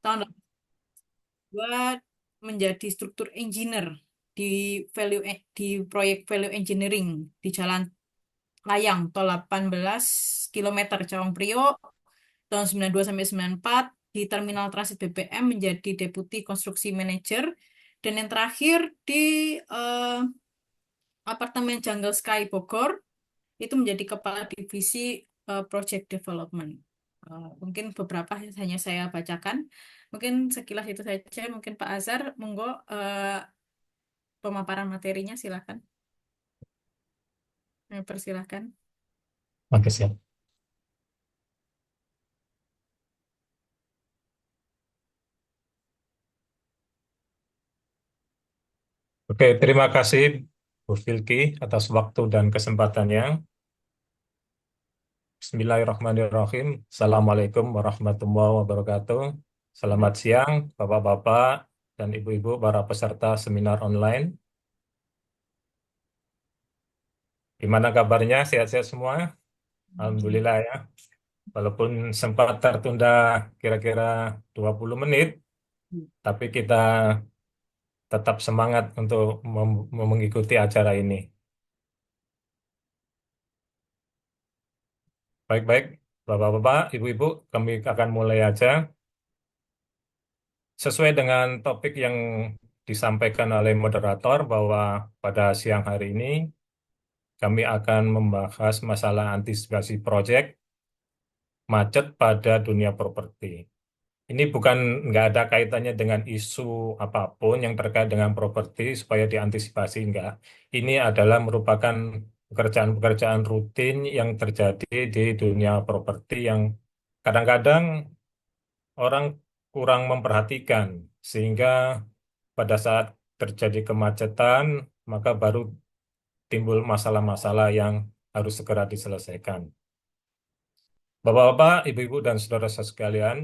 tahun dua menjadi struktur engineer di di proyek value engineering di Jalan Layang tol 18 kilometer Cawang Priok tahun 92 sampai 94 di Terminal Transit BBM menjadi Deputi Konstruksi Manager dan yang terakhir di eh, Apartemen Jungle Sky Bogor itu menjadi Kepala Divisi Project Development. Mungkin beberapa hanya saya bacakan. Mungkin sekilas itu saja. Mungkin Pak Azhar, monggo pemaparan materinya silakan. Persilahkan. Oke, siap. Oke, terima kasih Bu Filki atas waktu dan kesempatannya. Bismillahirrahmanirrahim. Assalamualaikum warahmatullahi wabarakatuh. Selamat siang, Bapak-Bapak dan Ibu-Ibu para peserta seminar online. Gimana kabarnya? Sehat-sehat semua? Alhamdulillah ya. Walaupun sempat tertunda kira-kira 20 menit, tapi kita tetap semangat untuk mengikuti acara ini. Baik-baik, Bapak-Bapak, Ibu-Ibu, kami akan mulai aja. Sesuai dengan topik yang disampaikan oleh moderator bahwa pada siang hari ini kami akan membahas masalah antisipasi proyek macet pada dunia properti. Ini bukan nggak ada kaitannya dengan isu apapun yang terkait dengan properti supaya diantisipasi, enggak. Ini adalah merupakan pekerjaan-pekerjaan rutin yang terjadi di dunia properti yang kadang-kadang orang kurang memperhatikan sehingga pada saat terjadi kemacetan maka baru timbul masalah-masalah yang harus segera diselesaikan. Bapak-bapak, ibu-ibu dan saudara-saudara sekalian,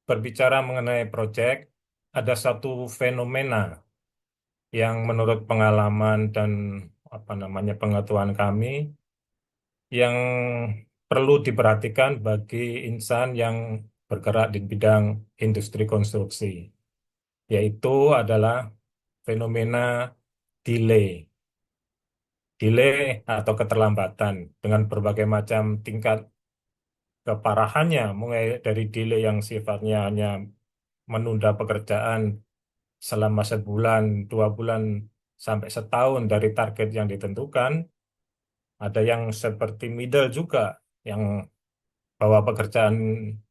berbicara mengenai proyek, ada satu fenomena yang menurut pengalaman dan pengetahuan kami yang perlu diperhatikan bagi insan yang bergerak di bidang industri konstruksi, yaitu adalah fenomena delay. Delay atau keterlambatan dengan berbagai macam tingkat keparahannya, mulai dari delay yang sifatnya hanya menunda pekerjaan selama sebulan, 2 bulan, sampai setahun dari target yang ditentukan. Ada yang seperti middle juga, yang bahwa pekerjaan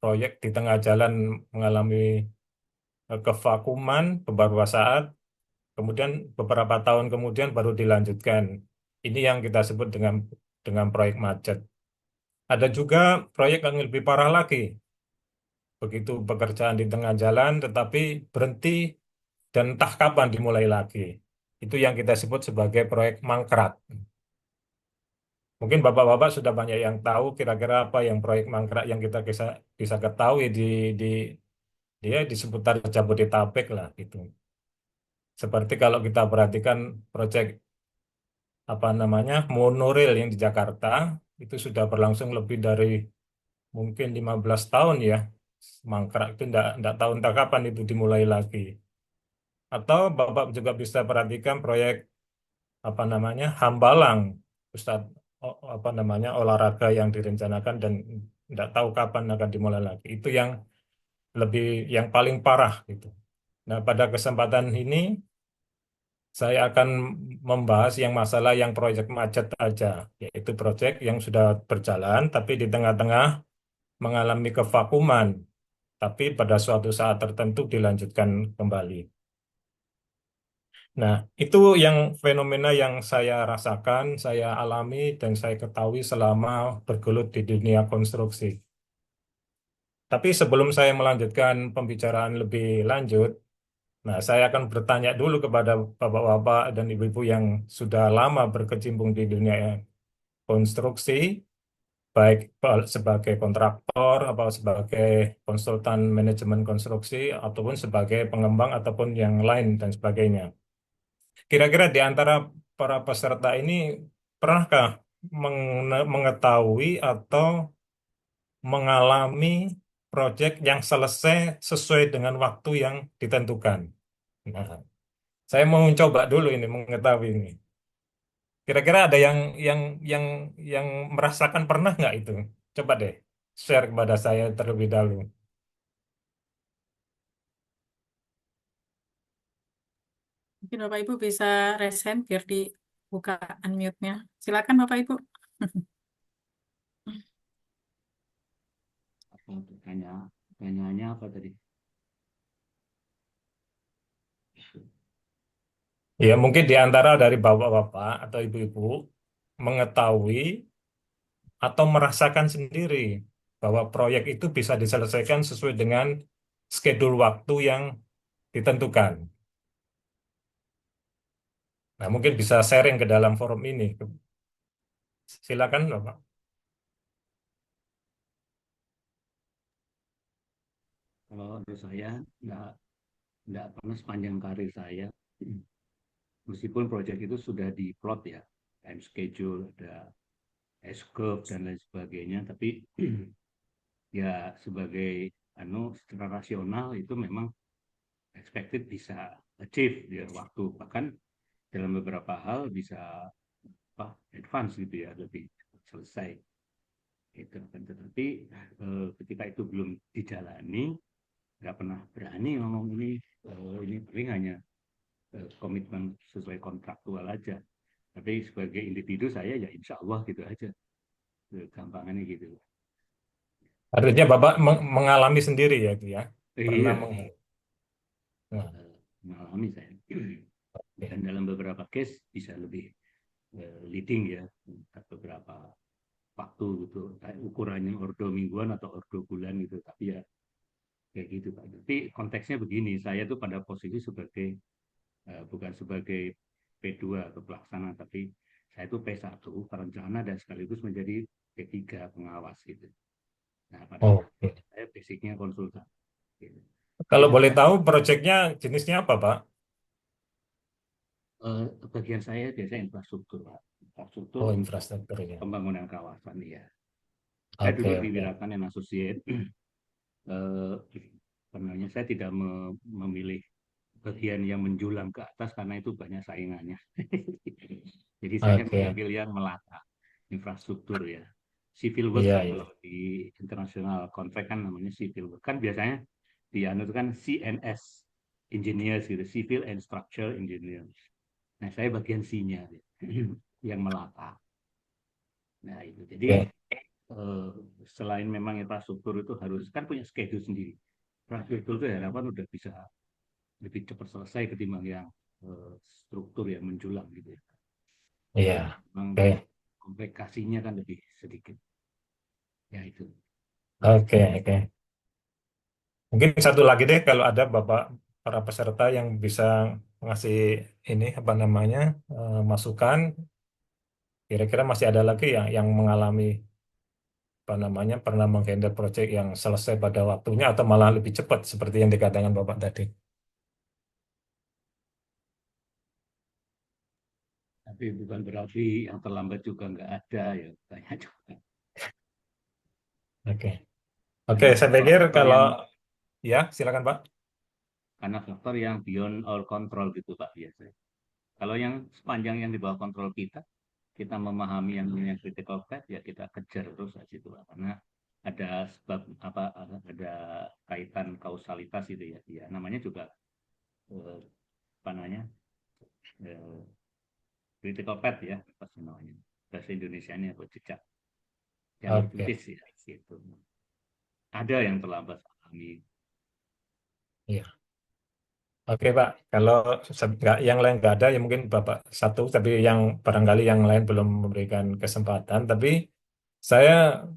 proyek di tengah jalan mengalami kevakuman beberapa saat, kemudian beberapa tahun kemudian baru dilanjutkan. Ini yang kita sebut dengan proyek macet. Ada juga proyek yang lebih parah lagi. Begitu pekerjaan di tengah jalan, tetapi berhenti dan entah kapan dimulai lagi. Itu yang kita sebut sebagai proyek mangkrak. Mungkin Bapak-Bapak sudah banyak yang tahu kira-kira apa yang proyek mangkrak yang kita bisa ketahui di dia di seputar Jabodetabek lah gitu. Seperti kalau kita perhatikan proyek monorail yang di Jakarta itu sudah berlangsung lebih dari mungkin 15 tahun ya. Mangkrak itu enggak tahu entah kapan itu dimulai lagi. Atau Bapak juga bisa perhatikan proyek Hambalang, Ustadz olahraga yang direncanakan dan enggak tahu kapan akan dimulai lagi. Itu yang lebih yang paling parah gitu. Nah, pada kesempatan ini saya akan membahas yang masalah yang proyek macet aja, yaitu proyek yang sudah berjalan tapi di tengah-tengah mengalami kevakuman, tapi pada suatu saat tertentu dilanjutkan kembali. Nah, itu yang fenomena yang saya rasakan, saya alami, dan saya ketahui selama bergelut di dunia konstruksi. Tapi sebelum saya melanjutkan pembicaraan lebih lanjut, nah, saya akan bertanya dulu kepada bapak-bapak dan ibu-ibu yang sudah lama berkecimpung di dunia konstruksi, baik sebagai kontraktor, atau sebagai konsultan manajemen konstruksi, ataupun sebagai pengembang, ataupun yang lain dan sebagainya. Kira-kira di antara para peserta ini, pernahkah mengetahui atau mengalami proyek yang selesai sesuai dengan waktu yang ditentukan. Nah, saya mau mencoba dulu ini mengetahui ini. Kira-kira ada yang yang yang merasakan pernah nggak itu? Coba deh share kepada saya terlebih dahulu. Mungkin Bapak Ibu bisa resen biar dibuka unmute-nya. Silakan Bapak Ibu. Apa pertanyaannya apa tadi? Ya, mungkin di antara dari bapak-bapak atau ibu-ibu mengetahui atau merasakan sendiri bahwa proyek itu bisa diselesaikan sesuai dengan schedule waktu yang ditentukan. Nah, mungkin bisa sharing ke dalam forum ini. Silakan, Bapak. Kalau menurut saya nggak pernah sepanjang karir saya, meskipun proyek itu sudah diplot ya, time schedule, ada S-curve dan lain sebagainya, tapi ya sebagai secara rasional itu memang expected bisa achieve di waktu, bahkan dalam beberapa hal bisa advance gitu ya, lebih cepat selesai. Itu kan, tetapi ketika itu belum dijalani, nggak pernah berani ngomong ini paling hanya komitmen sesuai kontraktual aja. Tapi sebagai individu saya ya insya Allah gitu aja, gampangannya gitu. Artinya Bapak mengalami sendiri ya itu ya. Pernah Iya, Nah, mengalami saya. Dan oke. dalam beberapa case bisa lebih leading ya, beberapa waktu gitu. Ukurannya ordo mingguan atau ordo bulan gitu. Tapi ya kayak gitu Pak. Tapi konteksnya begini, saya tuh pada posisi sebagai bukan sebagai P2 atau pelaksana, tapi saya itu P1 perencana dan sekaligus menjadi P3 pengawas gitu. Nah, pada Oke. saya basicnya konsultan. Gitu. Jadi Kalau boleh saya tahu proyeknya jenisnya apa, Pak? bagian saya biasanya infrastruktur, Pak. Infrastruktur Oh, untuk infrastrukturnya. pembangunan kawasan ya. Saya Oke, duduk di oke. Wirakanen Associate. eh, Sebenarnya saya tidak memilih bagian yang menjulang ke atas karena itu banyak saingannya. Jadi saya Oke. mengambil yang melata, infrastruktur ya. Civil work Iya, lah iya. kalau di international contract kan namanya civil work. Kan biasanya di anu itu kan CNS engineers gitu, civil and structure engineers. Nah, saya bagian C-nya yang melata. Nah, itu. Jadi Oke. eh, selain memang infrastruktur itu harus kan punya schedule sendiri. Infrastruktur itu harapan udah bisa lebih cepat selesai ketimbang yang struktur yang menjulang gitu ya. Iya. Memang Oke. komplikasinya kan lebih sedikit. Ya itu. Oke, oke. Mungkin satu lagi deh kalau ada Bapak para peserta yang bisa ngasih ini apa namanya masukan. Kira-kira masih ada lagi yang mengalami apa namanya pernah menghandle proyek yang selesai pada waktunya atau malah lebih cepat seperti yang dikatakan Bapak tadi. Tapi bukan berarti yang terlambat juga nggak ada ya. Banyak juga. Oke. Oke, Karena saya pikir faktor-faktor kalau yang ya silakan Pak. beyond our control gitu Pak biasanya. Kalau yang sepanjang yang di bawah kontrol kita memahami yang namanya critical path ya kita kejar terus aja itu Pak. Karena ada sebab ada kaitan kausalitas itu ya. Ya namanya juga eh, apa namanya eh, critical path ya pasti namanya. Bahasa Indonesia ini apa jejak jalur Oke. kritis ya gitu. Ada yang terlambat alami. Iya. Oke Pak, kalau nggak yang lain nggak ada ya mungkin Bapak satu, tapi yang barangkali yang lain belum memberikan kesempatan. Tapi saya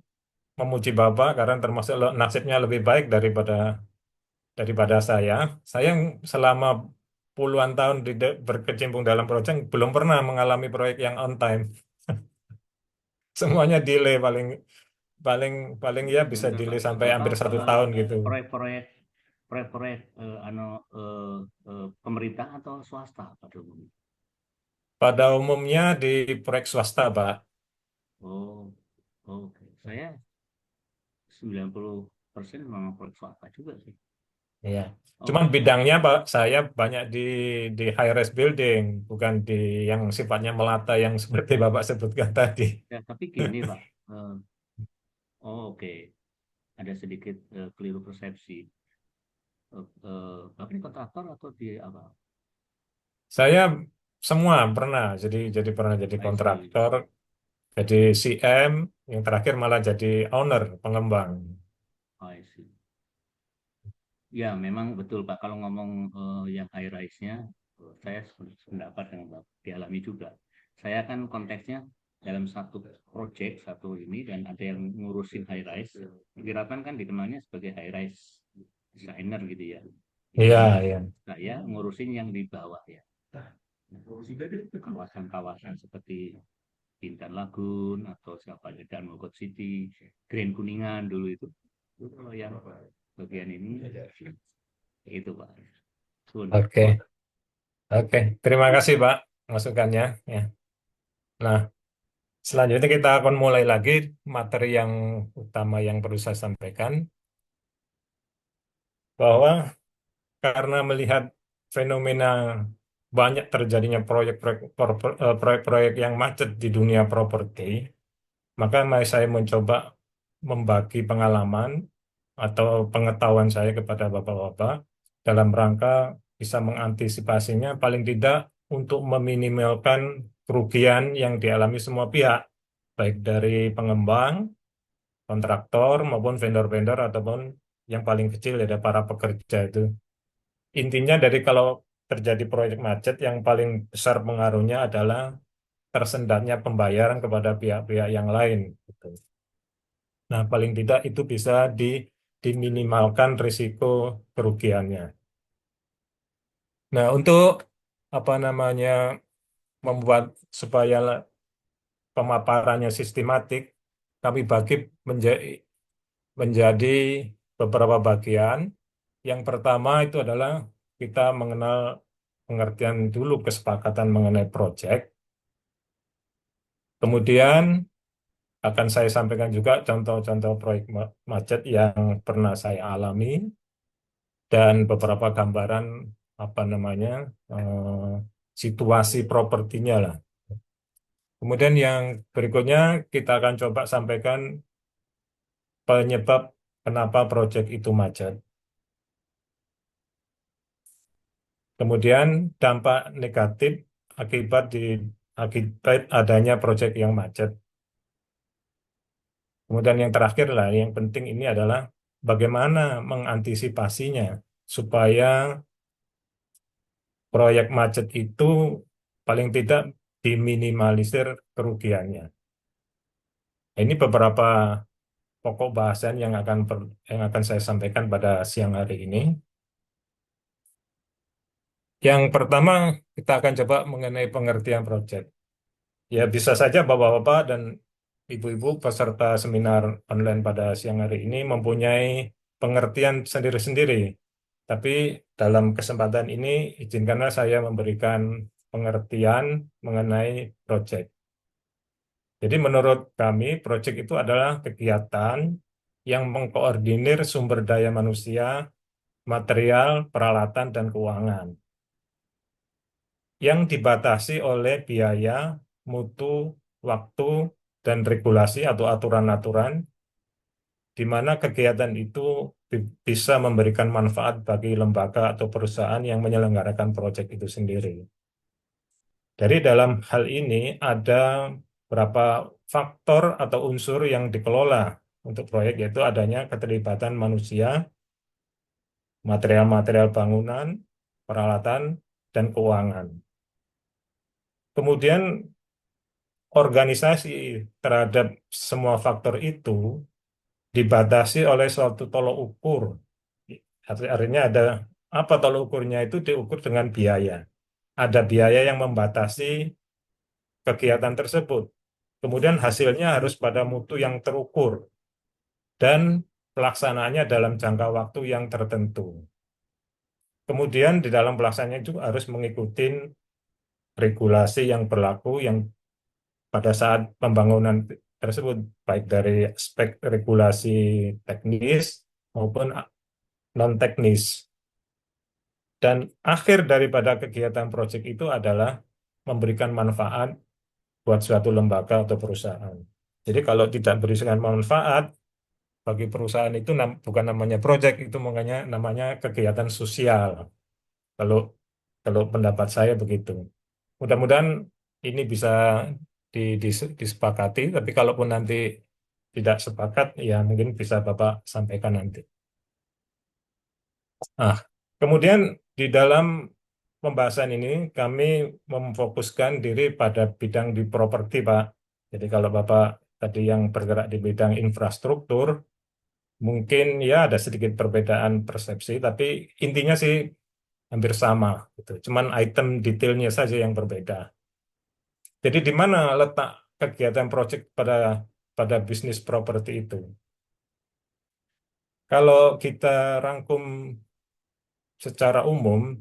memuji Bapak karena termasuk nasibnya lebih baik daripada saya. Saya yang selama puluhan tahun berkecimpung dalam proyek belum pernah mengalami proyek yang on time. Semuanya delay paling paling paling ya bisa Sebentar Pak, delay sampai hampir satu Bapak tahun gitu. proyek-proyek proyek-proyek pemerintah atau swasta pada umumnya? Pada umumnya di proyek swasta, Pak. Oh, oke. Saya 90% 100% memang proyek swasta juga sih. Iya. Oh, Cuman bidangnya Pak, saya banyak di high rise building, bukan di yang sifatnya melata yang seperti Bapak sebutkan tadi. ya tapi gini Pak. Oh, oke. Ada sedikit keliru persepsi. Bapak ini kontraktor atau di apa? Saya semua pernah, jadi pernah jadi I see. kontraktor, jadi CM, yang terakhir malah jadi owner, pengembang. I see. Ya, memang betul Pak. Kalau ngomong yang high rise-nya, saya sependapat dengan Bapak, dialami juga. Saya kan konteksnya dalam satu project, satu ini, dan ada yang ngurusin high rise. Kirapan kan dikenalnya sebagai high rise designer gitu ya. Iya, Ini iya. saya ngurusin yang di bawah ya. Kawasan-kawasan seperti Bintan Lagun atau siapa aja dan Mogot City, Grand Kuningan dulu itu. Itu kalau yang bagian ini itu Pak. Sun. Oke, oke. Terima kasih Pak masukannya. Ya. Nah, selanjutnya kita akan mulai lagi materi yang utama yang perlu saya sampaikan, bahwa karena melihat fenomena banyak terjadinya proyek-proyek yang macet di dunia properti, maka saya mencoba membagi pengalaman atau pengetahuan saya kepada bapak-bapak dalam rangka bisa mengantisipasinya, paling tidak untuk meminimalkan kerugian yang dialami semua pihak, baik dari pengembang, kontraktor, maupun vendor-vendor, ataupun yang paling kecil ada para pekerja itu. Intinya dari kalau terjadi proyek macet, yang paling besar pengaruhnya adalah tersendatnya pembayaran kepada pihak-pihak yang lain, gitu. Nah, paling tidak itu bisa diminimalkan risiko kerugiannya. Nah, untuk apa namanya membuat supaya pemaparannya sistematik, kami bagi menjadi beberapa bagian. Yang pertama itu adalah kita mengenal pengertian dulu kesepakatan mengenai proyek. Kemudian akan saya sampaikan juga contoh-contoh proyek macet yang pernah saya alami dan beberapa gambaran apa namanya eh, situasi propertinya lah. Kemudian yang berikutnya kita akan coba sampaikan penyebab kenapa proyek itu macet. Kemudian dampak negatif akibat akibat adanya proyek yang macet. Kemudian yang terakhir lah, yang penting ini adalah bagaimana mengantisipasinya supaya proyek macet itu paling tidak diminimalisir kerugiannya. Ini beberapa pokok bahasan yang akan saya sampaikan pada siang hari ini. Yang pertama, kita akan coba mengenai pengertian proyek. Ya, bisa saja Bapak-Bapak dan Ibu-Ibu peserta seminar online pada siang hari ini mempunyai pengertian sendiri-sendiri. Tapi dalam kesempatan ini, izinkanlah saya memberikan pengertian mengenai proyek. Jadi menurut kami, proyek itu adalah kegiatan yang mengkoordinir sumber daya manusia, material, peralatan, dan keuangan yang dibatasi oleh biaya, mutu, waktu, dan regulasi atau aturan-aturan, di mana kegiatan itu bisa memberikan manfaat bagi lembaga atau perusahaan yang menyelenggarakan proyek itu sendiri. Dari dalam hal ini ada beberapa faktor atau unsur yang dikelola untuk proyek, yaitu adanya keterlibatan manusia, material-material bangunan, peralatan, dan keuangan. Kemudian organisasi terhadap semua faktor itu dibatasi oleh suatu tolok ukur. Artinya ada apa tolok ukurnya itu diukur dengan biaya. Ada biaya yang membatasi kegiatan tersebut. Kemudian hasilnya harus pada mutu yang terukur dan pelaksanaannya dalam jangka waktu yang tertentu. Kemudian di dalam pelaksanaannya juga harus mengikuti regulasi yang berlaku yang pada saat pembangunan tersebut, baik dari aspek regulasi teknis, maupun non-teknis. Dan akhir daripada kegiatan proyek itu adalah memberikan manfaat buat suatu lembaga atau perusahaan. Jadi kalau tidak berikan manfaat bagi perusahaan itu bukan namanya proyek, itu makanya namanya kegiatan sosial. Kalau kalau pendapat saya begitu. Mudah-mudahan ini bisa disepakati, tapi kalaupun nanti tidak sepakat, ya mungkin bisa Bapak sampaikan nanti. Nah, kemudian di dalam pembahasan ini kami memfokuskan diri pada bidang di properti, Pak. Jadi kalau Bapak tadi yang bergerak di bidang infrastruktur, mungkin ya ada sedikit perbedaan persepsi, tapi intinya sih hampir sama gitu. Cuman item detailnya saja yang berbeda. Jadi di mana letak kegiatan proyek pada pada bisnis properti itu? Kalau kita rangkum secara umum,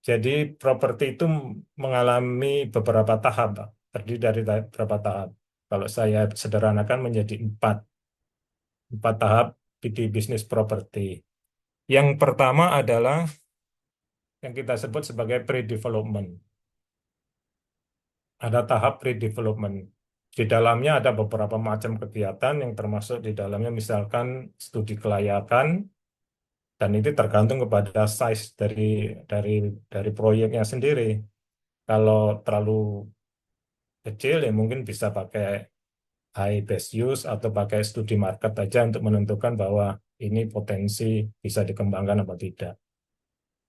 jadi properti itu mengalami beberapa tahap, Pak. Terdiri dari beberapa tahap. Kalau saya sederhanakan menjadi empat tahap di bisnis properti. Yang pertama adalah yang kita sebut sebagai pre-development. Ada tahap pre-development. Di dalamnya ada beberapa macam kegiatan yang termasuk di dalamnya misalkan studi kelayakan, dan itu tergantung kepada size dari proyeknya sendiri. Kalau terlalu kecil ya mungkin bisa pakai high best use atau pakai studi market aja untuk menentukan bahwa ini potensi bisa dikembangkan atau tidak.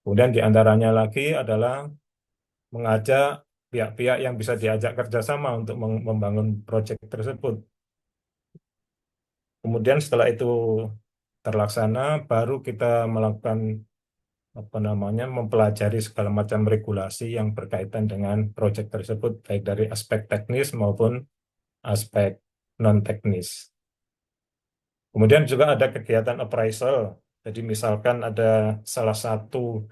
Kemudian di antaranya lagi adalah mengajak pihak-pihak yang bisa diajak kerjasama untuk membangun proyek tersebut. Kemudian setelah itu terlaksana, baru kita melakukan apa namanya mempelajari segala macam regulasi yang berkaitan dengan proyek tersebut, baik dari aspek teknis maupun aspek non teknis. Kemudian juga ada kegiatan appraisal. Jadi misalkan ada salah satu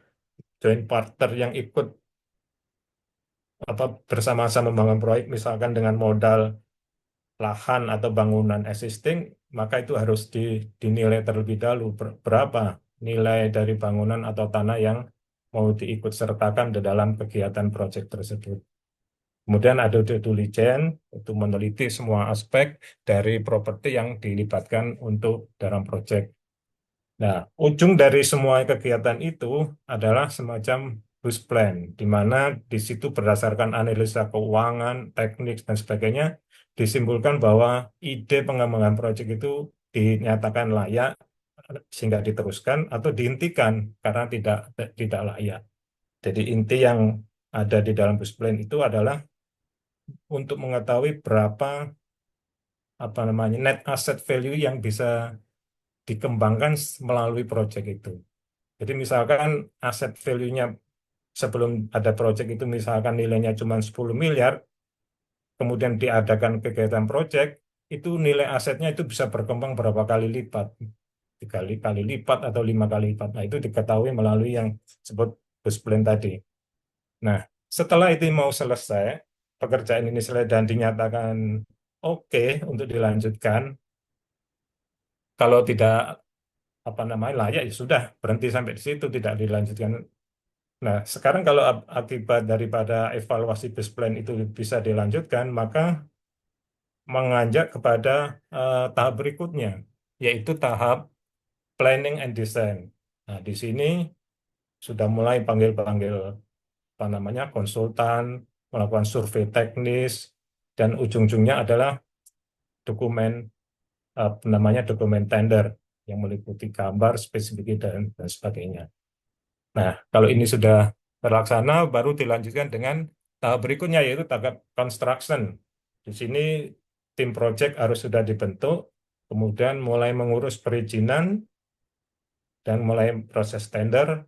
joint partner yang ikut bersama-sama membangun proyek, misalkan dengan modal lahan atau bangunan existing, maka itu harus dinilai terlebih dahulu berapa nilai dari bangunan atau tanah yang mau diikut sertakan di dalam kegiatan proyek tersebut. Kemudian ada due diligence, itu meneliti semua aspek dari properti yang dilibatkan untuk dalam proyek. Nah, ujung dari semua kegiatan itu adalah semacam bus plan, di mana di situ berdasarkan analisa keuangan, teknik, dan sebagainya, disimpulkan bahwa ide pengembangan proyek itu dinyatakan layak sehingga diteruskan atau dihentikan karena tidak layak. Jadi inti yang ada di dalam bus plan itu adalah untuk mengetahui berapa apa namanya net asset value yang bisa dikembangkan melalui proyek itu. Jadi misalkan aset value-nya sebelum ada proyek itu misalkan nilainya cuma 10 miliar, kemudian diadakan kegiatan proyek, itu nilai asetnya itu bisa berkembang berapa kali lipat, 3 kali lipat atau 5 kali lipat. Nah, itu diketahui melalui yang disebut bus plan tadi. Nah, setelah itu mau selesai, pekerjaan ini selesai dan dinyatakan oke untuk dilanjutkan, kalau tidak apa namanya layak ya sudah berhenti sampai di situ tidak dilanjutkan. Nah, sekarang kalau akibat daripada evaluasi base plan itu bisa dilanjutkan, maka menganjak kepada tahap berikutnya, yaitu tahap planning and design. Nah, di sini sudah mulai panggil-panggil apa namanya konsultan, melakukan survei teknis, dan ujung-ujungnya adalah dokumen namanya dokumen tender yang meliputi gambar, spesifikasi dan sebagainya. Nah, kalau ini sudah terlaksana, baru dilanjutkan dengan tahap berikutnya, yaitu tahap construction. Di sini tim project harus sudah dibentuk, kemudian mulai mengurus perizinan, dan mulai proses tender,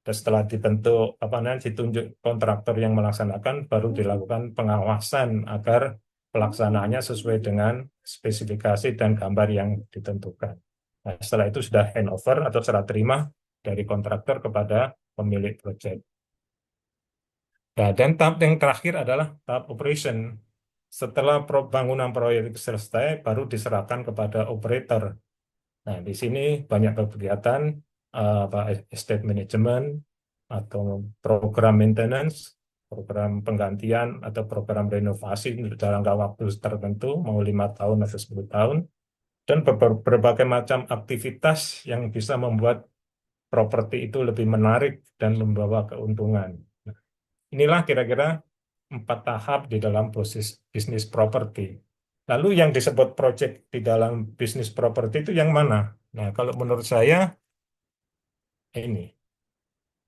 dan setelah dibentuk, apa namanya, ditunjuk kontraktor yang melaksanakan, baru dilakukan pengawasan agar pelaksanaannya sesuai dengan spesifikasi dan gambar yang ditentukan. Nah, setelah itu sudah handover atau serah terima dari kontraktor kepada pemilik proyek. Nah, dan tahap yang terakhir adalah tahap operation. Setelah bangunan proyek selesai, baru diserahkan kepada operator. Nah, di sini banyak kegiatan apa estate management atau program maintenance, program penggantian atau program renovasi untuk jangka waktu tertentu, mau 5 tahun atau 10 tahun, dan berbagai macam aktivitas yang bisa membuat properti itu lebih menarik dan membawa keuntungan. Nah, inilah kira-kira 4 tahap di dalam proses bisnis properti. Lalu yang disebut project di dalam bisnis properti itu yang mana? Nah, kalau menurut saya ini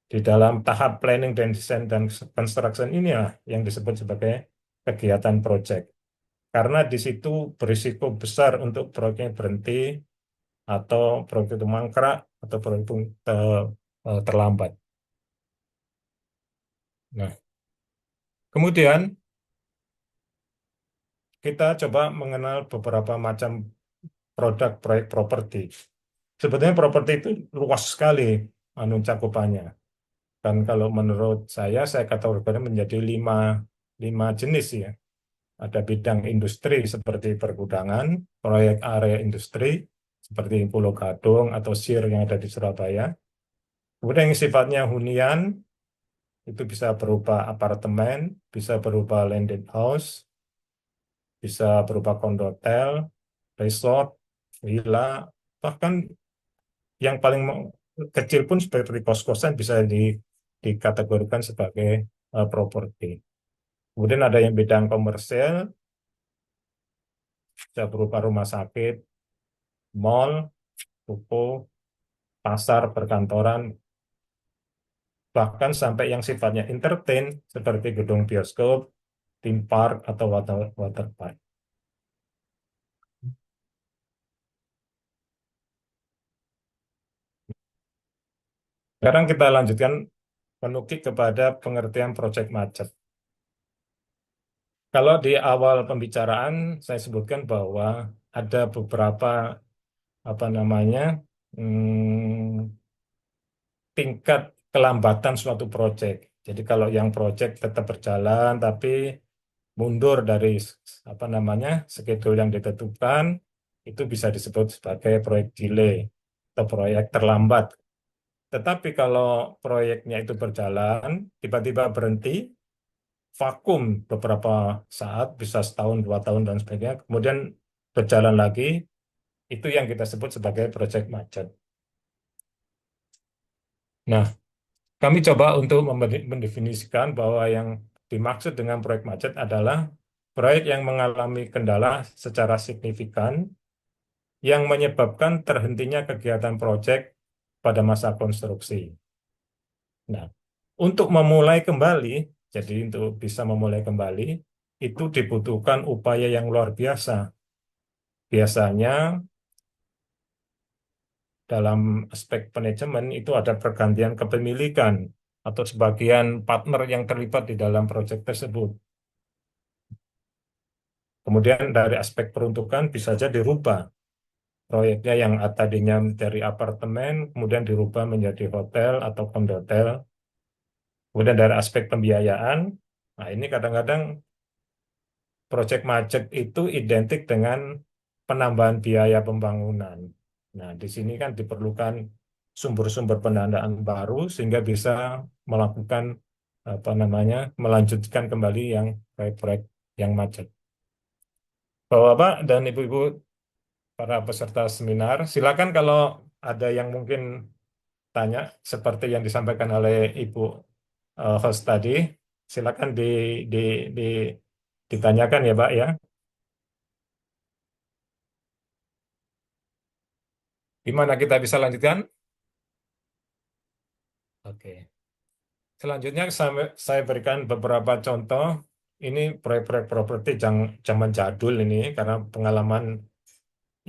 di dalam tahap planning dan desain dan construction inilah yang disebut sebagai kegiatan project. Karena di situ berisiko besar untuk proyeknya berhenti atau proyek itu mangkrak atau proyek itu terlambat. Nah, kemudian kita coba mengenal beberapa macam produk proyek properti. Sebetulnya properti itu luas sekali cakupannya. Dan kalau menurut saya kategorikan menjadi lima jenis ya. Ada bidang industri seperti pergudangan, proyek area industri seperti Pulau Gadung atau SIR yang ada di Surabaya. Kemudian yang sifatnya hunian itu bisa berupa apartemen, bisa berupa landed house, bisa berupa kondotel, resort, villa, bahkan yang paling kecil pun seperti kos-kosan bisa dikategorikan sebagai properti. Kemudian ada yang bidang komersial, bisa berupa rumah sakit, mall, toko, pasar, perkantoran, bahkan sampai yang sifatnya entertain seperti gedung bioskop, theme park, atau water park. Sekarang kita lanjutkan menukik kepada pengertian proyek macet. Kalau di awal pembicaraan saya sebutkan bahwa ada beberapa apa namanya tingkat kelambatan suatu proyek. Jadi kalau yang proyek tetap berjalan tapi mundur dari apa namanya schedule yang ditentukan, itu bisa disebut sebagai proyek delay atau proyek terlambat. Tetapi kalau proyeknya itu berjalan, tiba-tiba berhenti, vakum beberapa saat, bisa setahun, 2 tahun, dan sebagainya, kemudian berjalan lagi, itu yang kita sebut sebagai proyek macet. Nah, kami coba untuk mendefinisikan bahwa yang dimaksud dengan proyek macet adalah proyek yang mengalami kendala secara signifikan yang menyebabkan terhentinya kegiatan proyek pada masa konstruksi. Nah, untuk memulai kembali, jadi untuk bisa memulai kembali, itu dibutuhkan upaya yang luar biasa. Biasanya dalam aspek manajemen itu ada pergantian kepemilikan atau sebagian partner yang terlibat di dalam proyek tersebut. Kemudian dari aspek peruntukan bisa saja dirubah. Proyeknya yang tadinya dari apartemen, kemudian dirubah menjadi hotel atau kondotel. Kemudian dari aspek pembiayaan, nah ini kadang-kadang proyek macet itu identik dengan penambahan biaya pembangunan. Nah, di sini kan diperlukan sumber-sumber pendanaan baru sehingga bisa melakukan apa namanya melanjutkan kembali yang proyek-proyek yang macet. Bapak-bapak dan ibu-ibu para peserta seminar, silakan kalau ada yang mungkin tanya seperti yang disampaikan oleh Ibu host tadi, silakan di, di, ditanyakan ya, Pak ya. Gimana kita bisa lanjutkan? Oke. Selanjutnya saya berikan beberapa contoh. Ini proyek-proyek properti zaman jadul ini karena pengalaman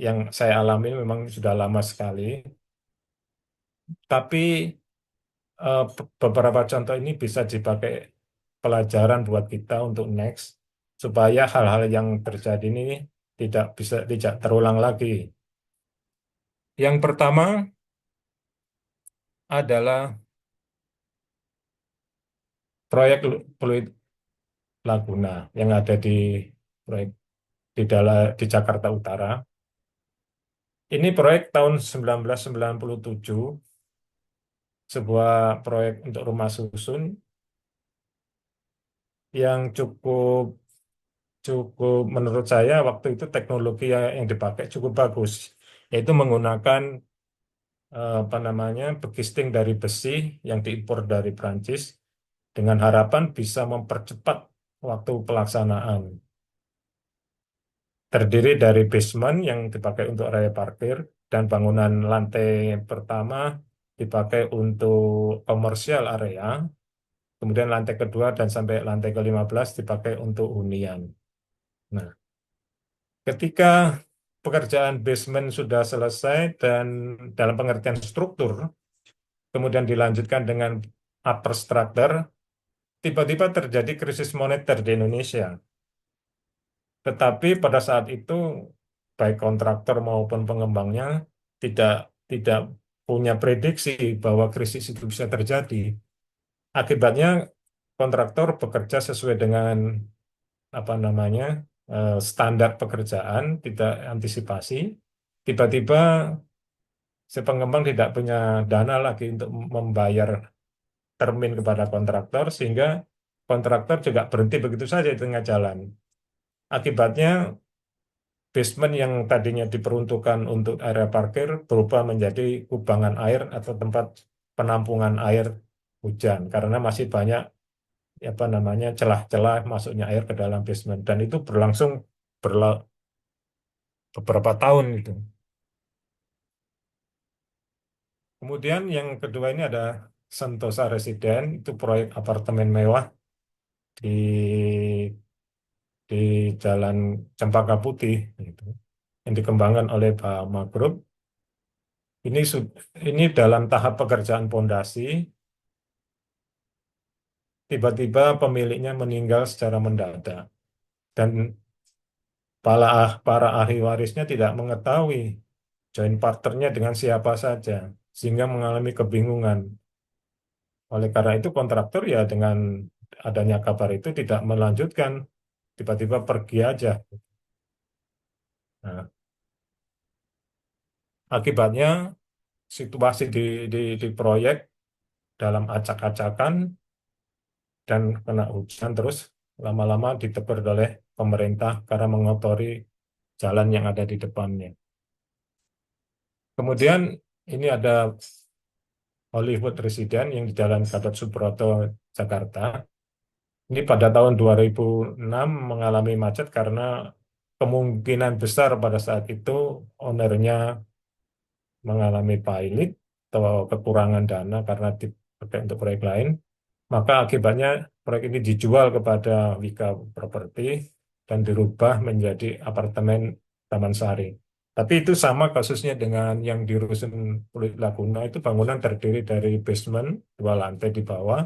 yang saya alami memang sudah lama sekali. Tapi beberapa contoh ini bisa dipakai pelajaran buat kita untuk next supaya hal-hal yang terjadi ini tidak terulang lagi. Yang pertama adalah proyek Fluid Laguna yang ada di proyek di Jakarta Utara. Ini proyek tahun 1997, sebuah proyek untuk rumah susun yang cukup cukup menurut saya waktu itu teknologi yang dipakai cukup bagus, yaitu menggunakan apa namanya bekisting dari besi yang diimpor dari Prancis dengan harapan bisa mempercepat waktu pelaksanaan. Terdiri dari basement yang dipakai untuk area parkir dan bangunan lantai pertama dipakai untuk komersial area, kemudian lantai kedua dan sampai lantai ke-15 dipakai untuk hunian. Nah, ketika pekerjaan basement sudah selesai dan dalam pengertian struktur, kemudian dilanjutkan dengan upper structure, tiba-tiba terjadi krisis moneter di Indonesia. Tetapi pada saat itu baik kontraktor maupun pengembangnya tidak tidak punya prediksi bahwa krisis itu bisa terjadi. Akibatnya kontraktor bekerja sesuai dengan apa namanya standar pekerjaan, tidak antisipasi. Tiba-tiba si pengembang tidak punya dana lagi untuk membayar termin kepada kontraktor sehingga kontraktor juga berhenti begitu saja di tengah jalan. Akibatnya basement yang tadinya diperuntukkan untuk area parkir berubah menjadi kubangan air atau tempat penampungan air hujan karena masih banyak apa namanya celah-celah masuknya air ke dalam basement dan itu berlangsung beberapa tahun itu. Kemudian yang kedua ini ada Sentosa Residen, itu proyek apartemen mewah di di Jalan Cempaka Putih gitu, yang dikembangkan oleh Bama Group. Ini dalam tahap pekerjaan pondasi, tiba-tiba pemiliknya meninggal secara mendadak dan para ahli warisnya tidak mengetahui joint partnernya dengan siapa saja, sehingga mengalami kebingungan. Oleh karena itu kontraktor ya dengan adanya kabar itu tidak melanjutkan, tiba-tiba pergi aja. Nah, akibatnya situasi di proyek dalam acak-acakan dan kena hujan terus lama-lama ditegur oleh pemerintah karena mengotori jalan yang ada di depannya. Kemudian ini ada Hollywood Resident yang di Jalan Gatot Subroto, Jakarta. Ini pada tahun 2006 mengalami macet karena kemungkinan besar pada saat itu ownernya mengalami pailit atau kekurangan dana karena dipakai untuk proyek lain. Maka akibatnya proyek ini dijual kepada Wika Property dan dirubah menjadi apartemen Taman Sari. Tapi itu sama kasusnya dengan yang di Rusun Pluit Laguna, itu bangunan terdiri dari basement, 2 lantai di bawah,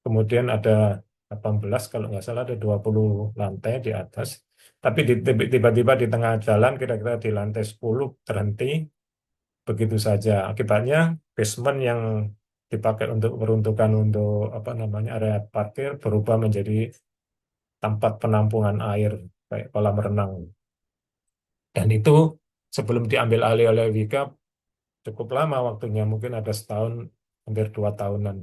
kemudian ada 18, kalau nggak salah ada 20 lantai di atas. Tapi tiba-tiba di tengah jalan, kira-kira di lantai 10 terhenti, begitu saja. Akibatnya basement yang dipakai untuk peruntukan untuk apa namanya area parkir berubah menjadi tempat penampungan air kayak kolam renang. Dan itu sebelum diambil alih oleh Wika cukup lama waktunya, mungkin ada setahun, hampir 2 tahunan.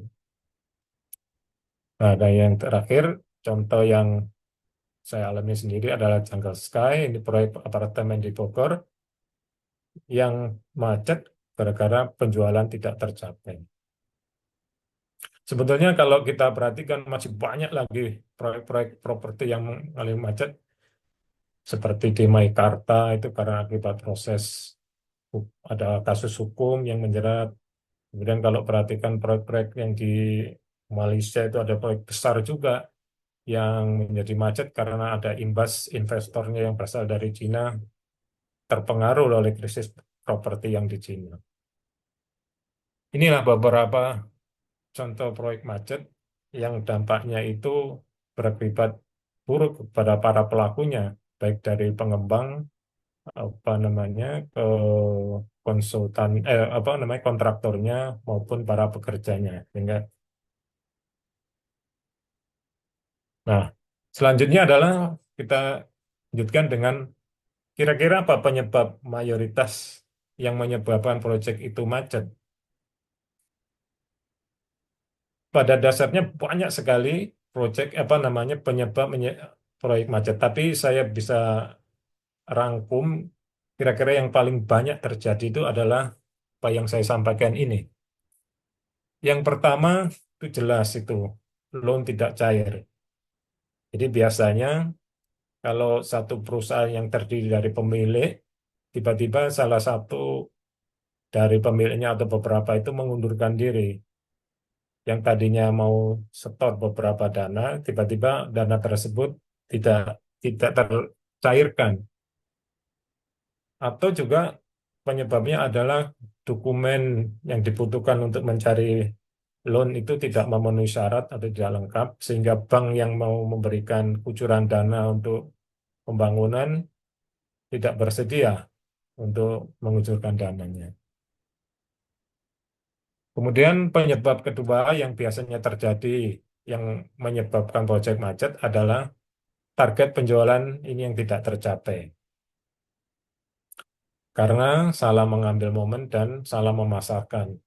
Nah, dan yang terakhir, contoh yang saya alami sendiri adalah Jungle Sky, ini proyek apartemen di Bogor yang macet gara-gara penjualan tidak tercapai. Sebetulnya kalau kita perhatikan masih banyak lagi proyek-proyek properti yang paling macet seperti di Meikarta itu karena akibat proses ada kasus hukum yang menjerat. Kemudian kalau perhatikan proyek-proyek yang di Malaysia itu ada proyek besar juga yang menjadi macet karena ada imbas investornya yang berasal dari Cina terpengaruh oleh krisis properti yang di Cina. Inilah beberapa contoh proyek macet yang dampaknya itu berakibat buruk kepada para pelakunya, baik dari pengembang apa namanya ke konsultan apa namanya kontraktornya maupun para pekerjanya. Sehingga, nah selanjutnya adalah kita lanjutkan dengan kira-kira apa penyebab mayoritas yang menyebabkan proyek itu macet? Pada dasarnya banyak sekali proyek apa namanya penyebab proyek macet. Tapi saya bisa rangkum kira-kira yang paling banyak terjadi itu adalah apa yang saya sampaikan ini. Yang pertama itu jelas itu loan tidak cair. Jadi biasanya kalau satu perusahaan yang terdiri dari pemilik, tiba-tiba salah satu dari pemiliknya atau beberapa itu mengundurkan diri. Yang tadinya mau setor beberapa dana, tiba-tiba dana tersebut tidak tidak tercairkan. Atau juga penyebabnya adalah dokumen yang dibutuhkan untuk mencari loan itu tidak memenuhi syarat atau tidak lengkap, sehingga bank yang mau memberikan kucuran dana untuk pembangunan tidak bersedia untuk mengucurkan dananya. Kemudian penyebab kedua yang biasanya terjadi yang menyebabkan proyek macet adalah target penjualan ini yang tidak tercapai karena salah mengambil momen dan salah memasarkan.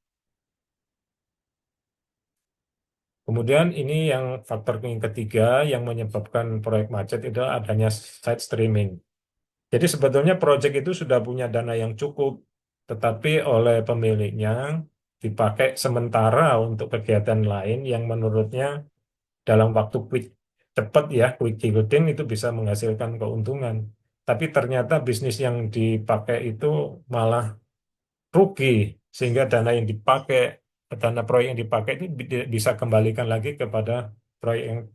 Kemudian ini yang faktor yang ketiga yang menyebabkan proyek macet itu adanya side streaming. Jadi sebetulnya proyek itu sudah punya dana yang cukup, tetapi oleh pemiliknya dipakai sementara untuk kegiatan lain yang menurutnya dalam waktu cepat ya, quick yielding itu bisa menghasilkan keuntungan. Tapi ternyata bisnis yang dipakai itu malah rugi, sehingga dana proyek yang dipakai itu bisa kembalikan lagi kepada proyek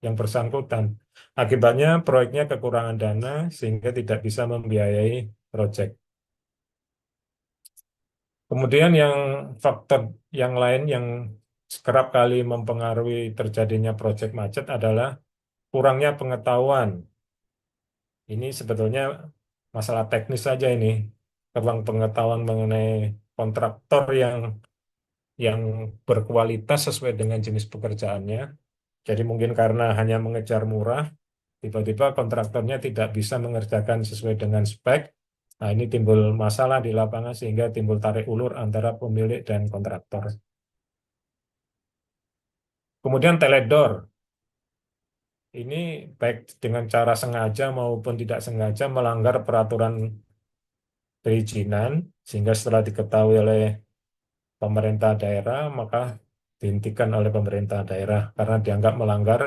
yang bersangkutan. Akibatnya proyeknya kekurangan dana sehingga tidak bisa membiayai proyek. Kemudian yang faktor yang lain yang kerap kali mempengaruhi terjadinya proyek macet adalah kurangnya pengetahuan. Ini sebetulnya masalah teknis saja ini. Kurang pengetahuan mengenai kontraktor yang berkualitas sesuai dengan jenis pekerjaannya. Jadi mungkin karena hanya mengejar murah, tiba-tiba kontraktornya tidak bisa mengerjakan sesuai dengan spek. Nah, ini timbul masalah di lapangan sehingga timbul tarik ulur antara pemilik dan kontraktor. Kemudian teledor. Ini baik dengan cara sengaja maupun tidak sengaja melanggar peraturan perizinan, sehingga setelah diketahui oleh pemerintah daerah, maka dihentikan oleh pemerintah daerah karena dianggap melanggar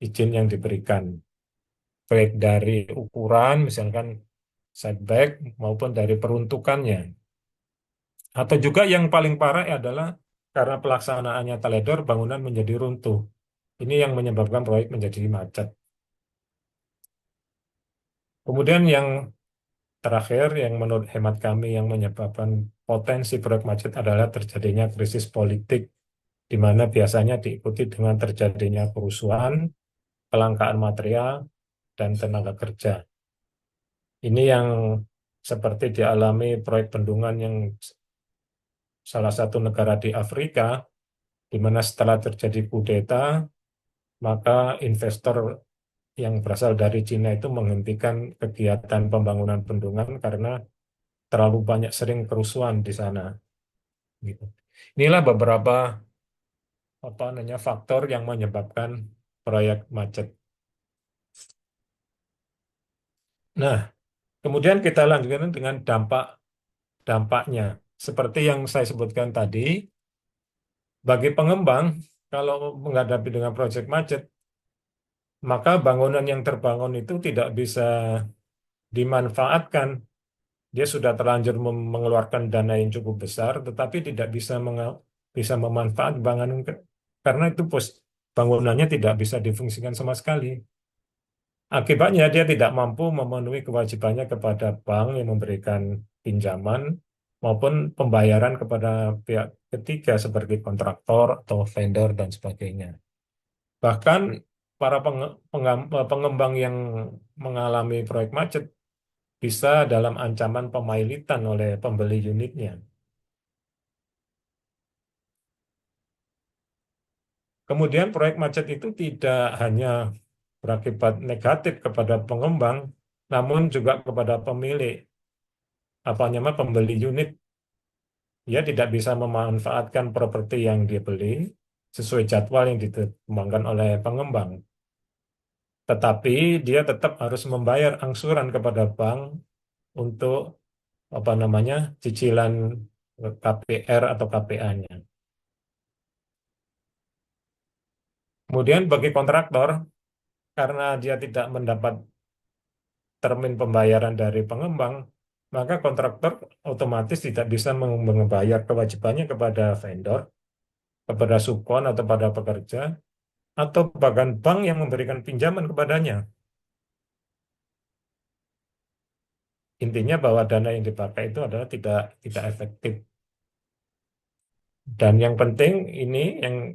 izin yang diberikan, baik dari ukuran, misalkan setback, maupun dari peruntukannya. Atau juga yang paling parah adalah karena pelaksanaannya teledor, bangunan menjadi runtuh. Ini yang menyebabkan proyek menjadi macet. Kemudian yang terakhir, yang menurut hemat kami yang menyebabkan potensi proyek macet adalah terjadinya krisis politik, di mana biasanya diikuti dengan terjadinya kerusuhan, kelangkaan material, dan tenaga kerja. Ini yang seperti dialami proyek bendungan yang salah satu negara di Afrika, di mana setelah terjadi kudeta, maka investor yang berasal dari Cina itu menghentikan kegiatan pembangunan bendungan karena terlalu banyak sering kerusuhan di sana. Gitu. Inilah beberapa faktor yang menyebabkan proyek macet. Nah, kemudian kita lanjutkan dengan dampaknya. Seperti yang saya sebutkan tadi, bagi pengembang, kalau menghadapi dengan proyek macet, maka bangunan yang terbangun itu tidak bisa dimanfaatkan. Dia sudah terlanjur mengeluarkan dana yang cukup besar, tetapi tidak bisa memanfaatkan bangunan karena itu bangunannya tidak bisa difungsikan sama sekali. Akibatnya dia tidak mampu memenuhi kewajibannya kepada bank yang memberikan pinjaman maupun pembayaran kepada pihak ketiga seperti kontraktor atau vendor dan sebagainya. Bahkan para pengembang yang mengalami proyek macet bisa dalam ancaman pemailitan oleh pembeli unitnya. Kemudian proyek macet itu tidak hanya berakibat negatif kepada pengembang, namun juga kepada pemilik. apa namanya pembeli unit, dia tidak bisa memanfaatkan properti yang dia beli sesuai jadwal yang dikembangkan oleh pengembang. Tetapi dia tetap harus membayar angsuran kepada bank untuk apa namanya cicilan KPR atau KPA-nya. Kemudian bagi kontraktor, karena dia tidak mendapat termin pembayaran dari pengembang, maka kontraktor otomatis tidak bisa membayar kewajibannya kepada vendor, kepada subkon atau pada pekerja, atau bahkan bank yang memberikan pinjaman kepadanya. Intinya bahwa dana yang dipakai itu adalah tidak efektif. Dan yang penting ini yang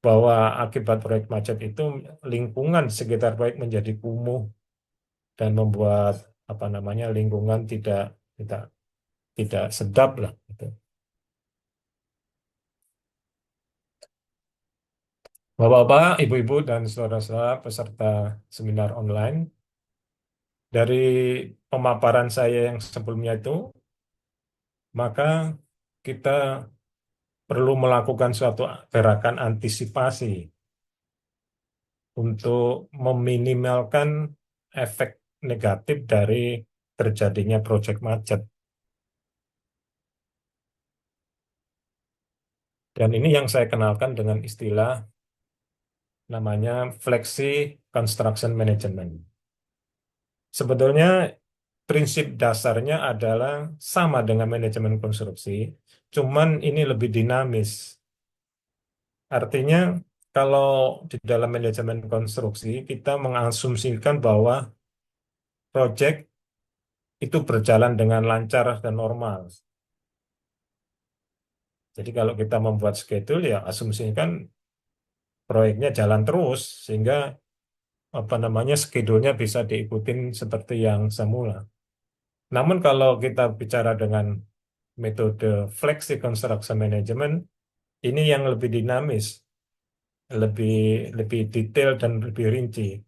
bahwa akibat proyek macet itu lingkungan sekitar proyek menjadi kumuh dan membuat apa namanya lingkungan tidak tidak sedap lah gitu. Bapak-bapak, ibu-ibu dan saudara-saudara peserta seminar online, dari pemaparan saya yang sebelumnya itu, maka kita perlu melakukan suatu gerakan antisipasi untuk meminimalkan efek negatif dari terjadinya proyek macet. Dan ini yang saya kenalkan dengan istilah namanya Flexi Construction Management. Sebetulnya prinsip dasarnya adalah sama dengan manajemen konstruksi, cuman ini lebih dinamis. Artinya, kalau di dalam manajemen konstruksi, kita mengasumsikan bahwa proyek itu berjalan dengan lancar dan normal. Jadi kalau kita membuat schedule, ya asumsikan proyeknya jalan terus, sehingga apa namanya schedule-nya bisa diikutin seperti yang semula. Namun kalau kita bicara dengan metode flexi construction management, ini yang lebih dinamis, lebih lebih detail dan lebih rinci.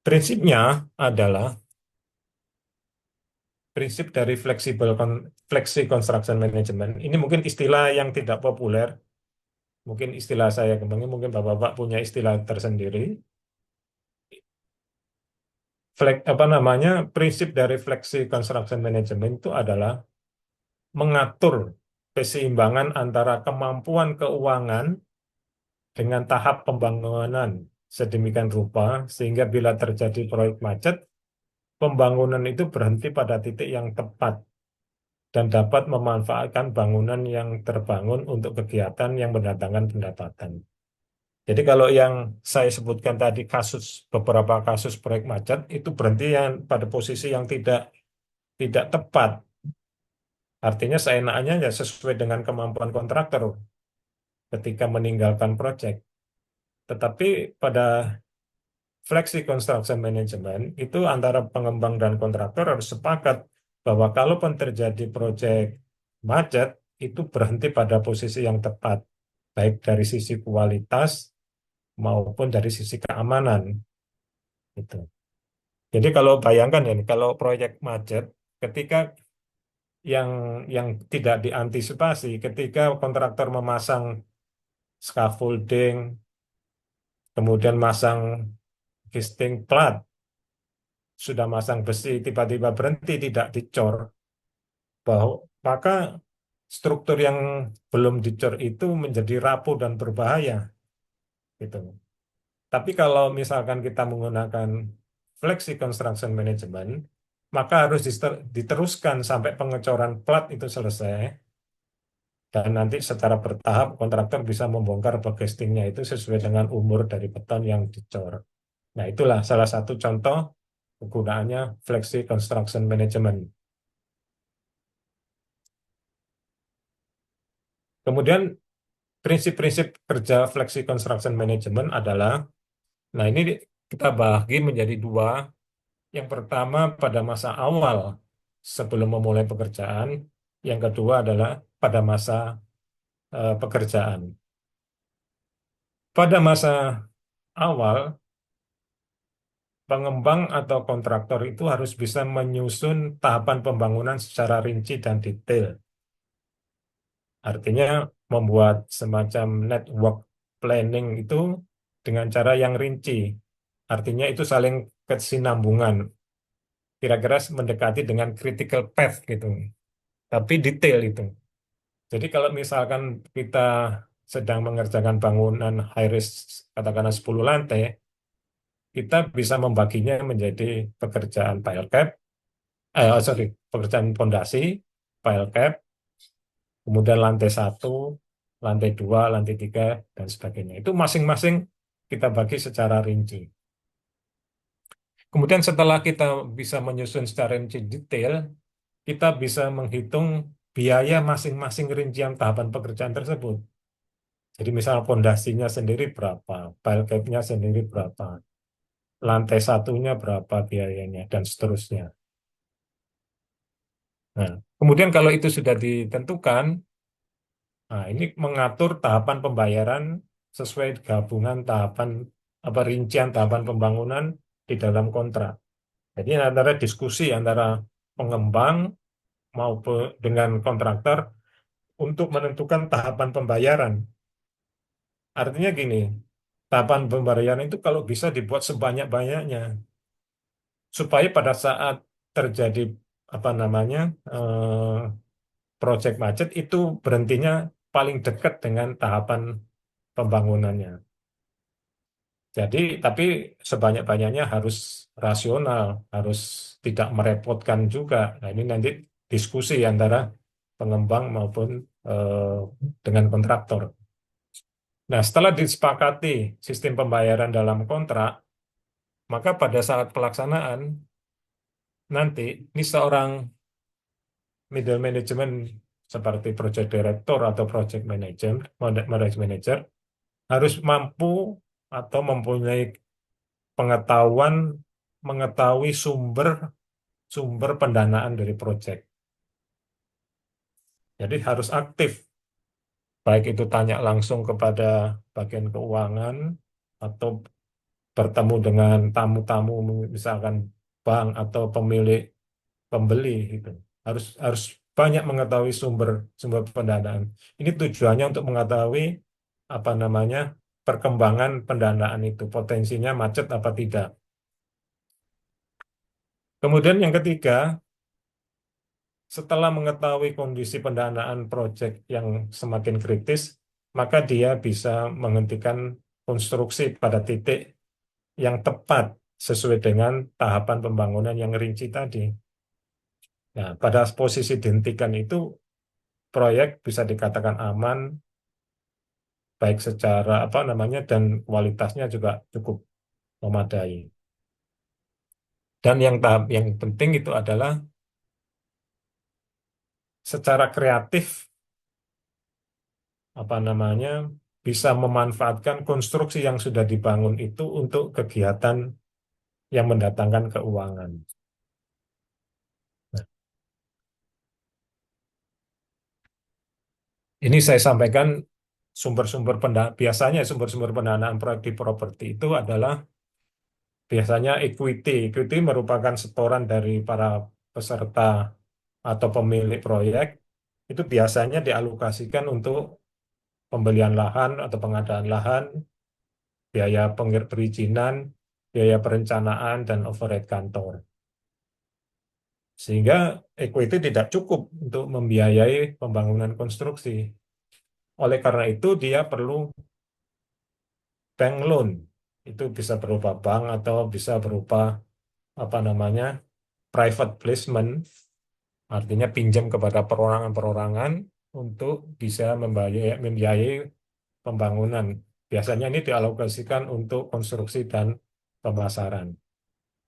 Prinsipnya adalah prinsip dari flexi construction management. Ini mungkin istilah yang tidak populer, mungkin istilah saya kembali, mungkin Bapak-bapak punya istilah tersendiri. Apa namanya? Prinsip dari flexi construction management itu adalah mengatur keseimbangan antara kemampuan keuangan dengan tahap pembangunan sedemikian rupa sehingga bila terjadi proyek macet, pembangunan itu berhenti pada titik yang tepat dan dapat memanfaatkan bangunan yang terbangun untuk kegiatan yang mendatangkan pendapatan. Jadi kalau yang saya sebutkan tadi beberapa kasus proyek macet itu berhenti yang pada posisi yang tidak tepat. Artinya seenaknya ya sesuai dengan kemampuan kontraktor ketika meninggalkan proyek. Tetapi pada Flexi Construction Management itu antara pengembang dan kontraktor harus sepakat bahwa kalaupun terjadi proyek macet, itu berhenti pada posisi yang tepat, baik dari sisi kualitas maupun dari sisi keamanan. Gitu. Jadi kalau bayangkan ya, kalau proyek macet, ketika yang yang tidak diantisipasi, ketika kontraktor memasang scaffolding, kemudian masang casting plat, sudah masang besi, tiba-tiba berhenti tidak dicor, bahwa maka struktur yang belum dicor itu menjadi rapuh dan berbahaya, gitu. Tapi kalau misalkan kita menggunakan flexi construction management, maka harus diteruskan sampai pengecoran plat itu selesai, dan nanti secara bertahap kontraktor bisa membongkar castingnya itu sesuai dengan umur dari beton yang dicor. Nah, itulah salah satu contoh penggunaannya flexi construction management. Kemudian prinsip-prinsip kerja flexi construction management adalah, nah ini kita bagi menjadi dua. Yang pertama pada masa awal sebelum memulai pekerjaan, yang kedua adalah pada masa pekerjaan. Pada masa awal, pengembang atau kontraktor itu harus bisa menyusun tahapan pembangunan secara rinci dan detail. Artinya membuat semacam network planning itu dengan cara yang rinci. Artinya itu saling kesinambungan. Kira-kira mendekati dengan critical path gitu. Tapi detail itu. Jadi kalau misalkan kita sedang mengerjakan bangunan high risk, katakanlah 10 lantai, kita bisa membaginya menjadi pekerjaan pile cap, sorry, pekerjaan pondasi, pile cap, kemudian lantai satu, lantai dua, lantai tiga, dan sebagainya. Itu masing-masing kita bagi secara rinci. Kemudian setelah kita bisa menyusun secara rinci detail, kita bisa menghitung biaya masing-masing rincian tahapan pekerjaan tersebut. Jadi misal pondasinya sendiri berapa, pile cap-nya sendiri berapa, lantai satunya berapa biayanya, dan seterusnya. Nah, kemudian kalau itu sudah ditentukan, nah ini mengatur tahapan pembayaran sesuai gabungan tahapan apa rincian tahapan pembangunan di dalam kontrak. Jadi antara diskusi antara pengembang maupun dengan kontraktor untuk menentukan tahapan pembayaran. Artinya gini, tahapan pembayaran itu kalau bisa dibuat sebanyak-banyaknya supaya pada saat terjadi apa namanya project macet itu berhentinya paling dekat dengan tahapan pembangunannya. Jadi, tapi sebanyak-banyaknya harus rasional, harus tidak merepotkan juga. Nah, ini nanti diskusi antara pengembang maupun eh, dengan kontraktor. Nah, setelah disepakati sistem pembayaran dalam kontrak, maka pada saat pelaksanaan nanti ini seorang middle management seperti project director atau project manager, project manager harus mampu atau mempunyai pengetahuan mengetahui sumber sumber pendanaan dari proyek. Jadi harus aktif, baik itu tanya langsung kepada bagian keuangan atau bertemu dengan tamu-tamu misalkan bank atau pemilik pembeli itu. Harus harus banyak mengetahui sumber sumber pendanaan. Ini tujuannya untuk mengetahui apa namanya perkembangan pendanaan itu, potensinya macet apa tidak. Kemudian yang ketiga, setelah mengetahui kondisi pendanaan proyek yang semakin kritis, maka dia bisa menghentikan konstruksi pada titik yang tepat sesuai dengan tahapan pembangunan yang rinci tadi. Nah, pada posisi dihentikan itu, proyek bisa dikatakan aman, baik secara apa namanya dan kualitasnya juga cukup memadai. Dan yang tahap yang penting itu adalah secara kreatif apa namanya bisa memanfaatkan konstruksi yang sudah dibangun itu untuk kegiatan yang mendatangkan keuangan. Nah, ini saya sampaikan sumber-sumber biasanya sumber-sumber pendanaan proyek di properti itu adalah biasanya equity. Equity merupakan setoran dari para peserta atau pemilik proyek. Itu biasanya dialokasikan untuk pembelian lahan atau pengadaan lahan, biaya perizinan, biaya perencanaan, dan overhead kantor. Sehingga equity tidak cukup untuk membiayai pembangunan konstruksi. Oleh karena itu, dia perlu bank loan. Itu bisa berupa bank atau bisa berupa apa namanya private placement, artinya pinjam kepada perorangan-perorangan untuk bisa membiayai pembangunan. Biasanya ini dialokasikan untuk konstruksi dan pemasaran.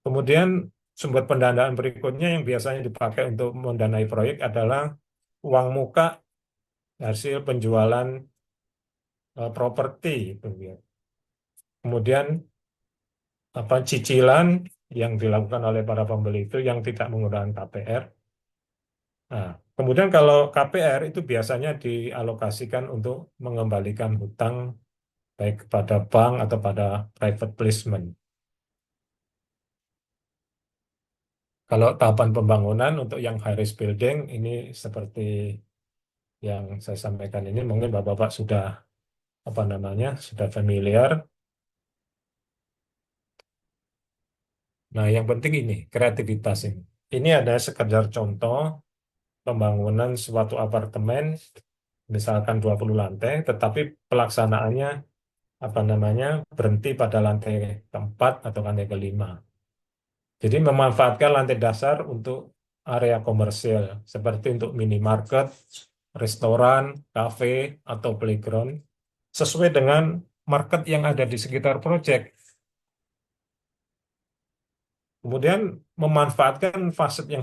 Kemudian sumber pendanaan berikutnya yang biasanya dipakai untuk mendanai proyek adalah uang muka hasil penjualan properti itu ya. Kemudian apa cicilan yang dilakukan oleh para pembeli itu yang tidak menggunakan KPR. Nah, kemudian kalau KPR itu biasanya dialokasikan untuk mengembalikan hutang baik kepada bank atau pada private placement. Kalau tahapan pembangunan untuk yang high risk building ini seperti yang saya sampaikan ini mungkin Bapak-Bapak sudah apa namanya sudah familiar. Nah, yang penting ini kreativitas ini. Ini ada sekedar contoh pembangunan suatu apartemen misalkan 20 lantai, tetapi pelaksanaannya apa namanya berhenti pada lantai keempat atau lantai kelima. Jadi memanfaatkan lantai dasar untuk area komersial seperti untuk minimarket, restoran, kafe, atau playground sesuai dengan market yang ada di sekitar proyek. Kemudian memanfaatkan fasad yang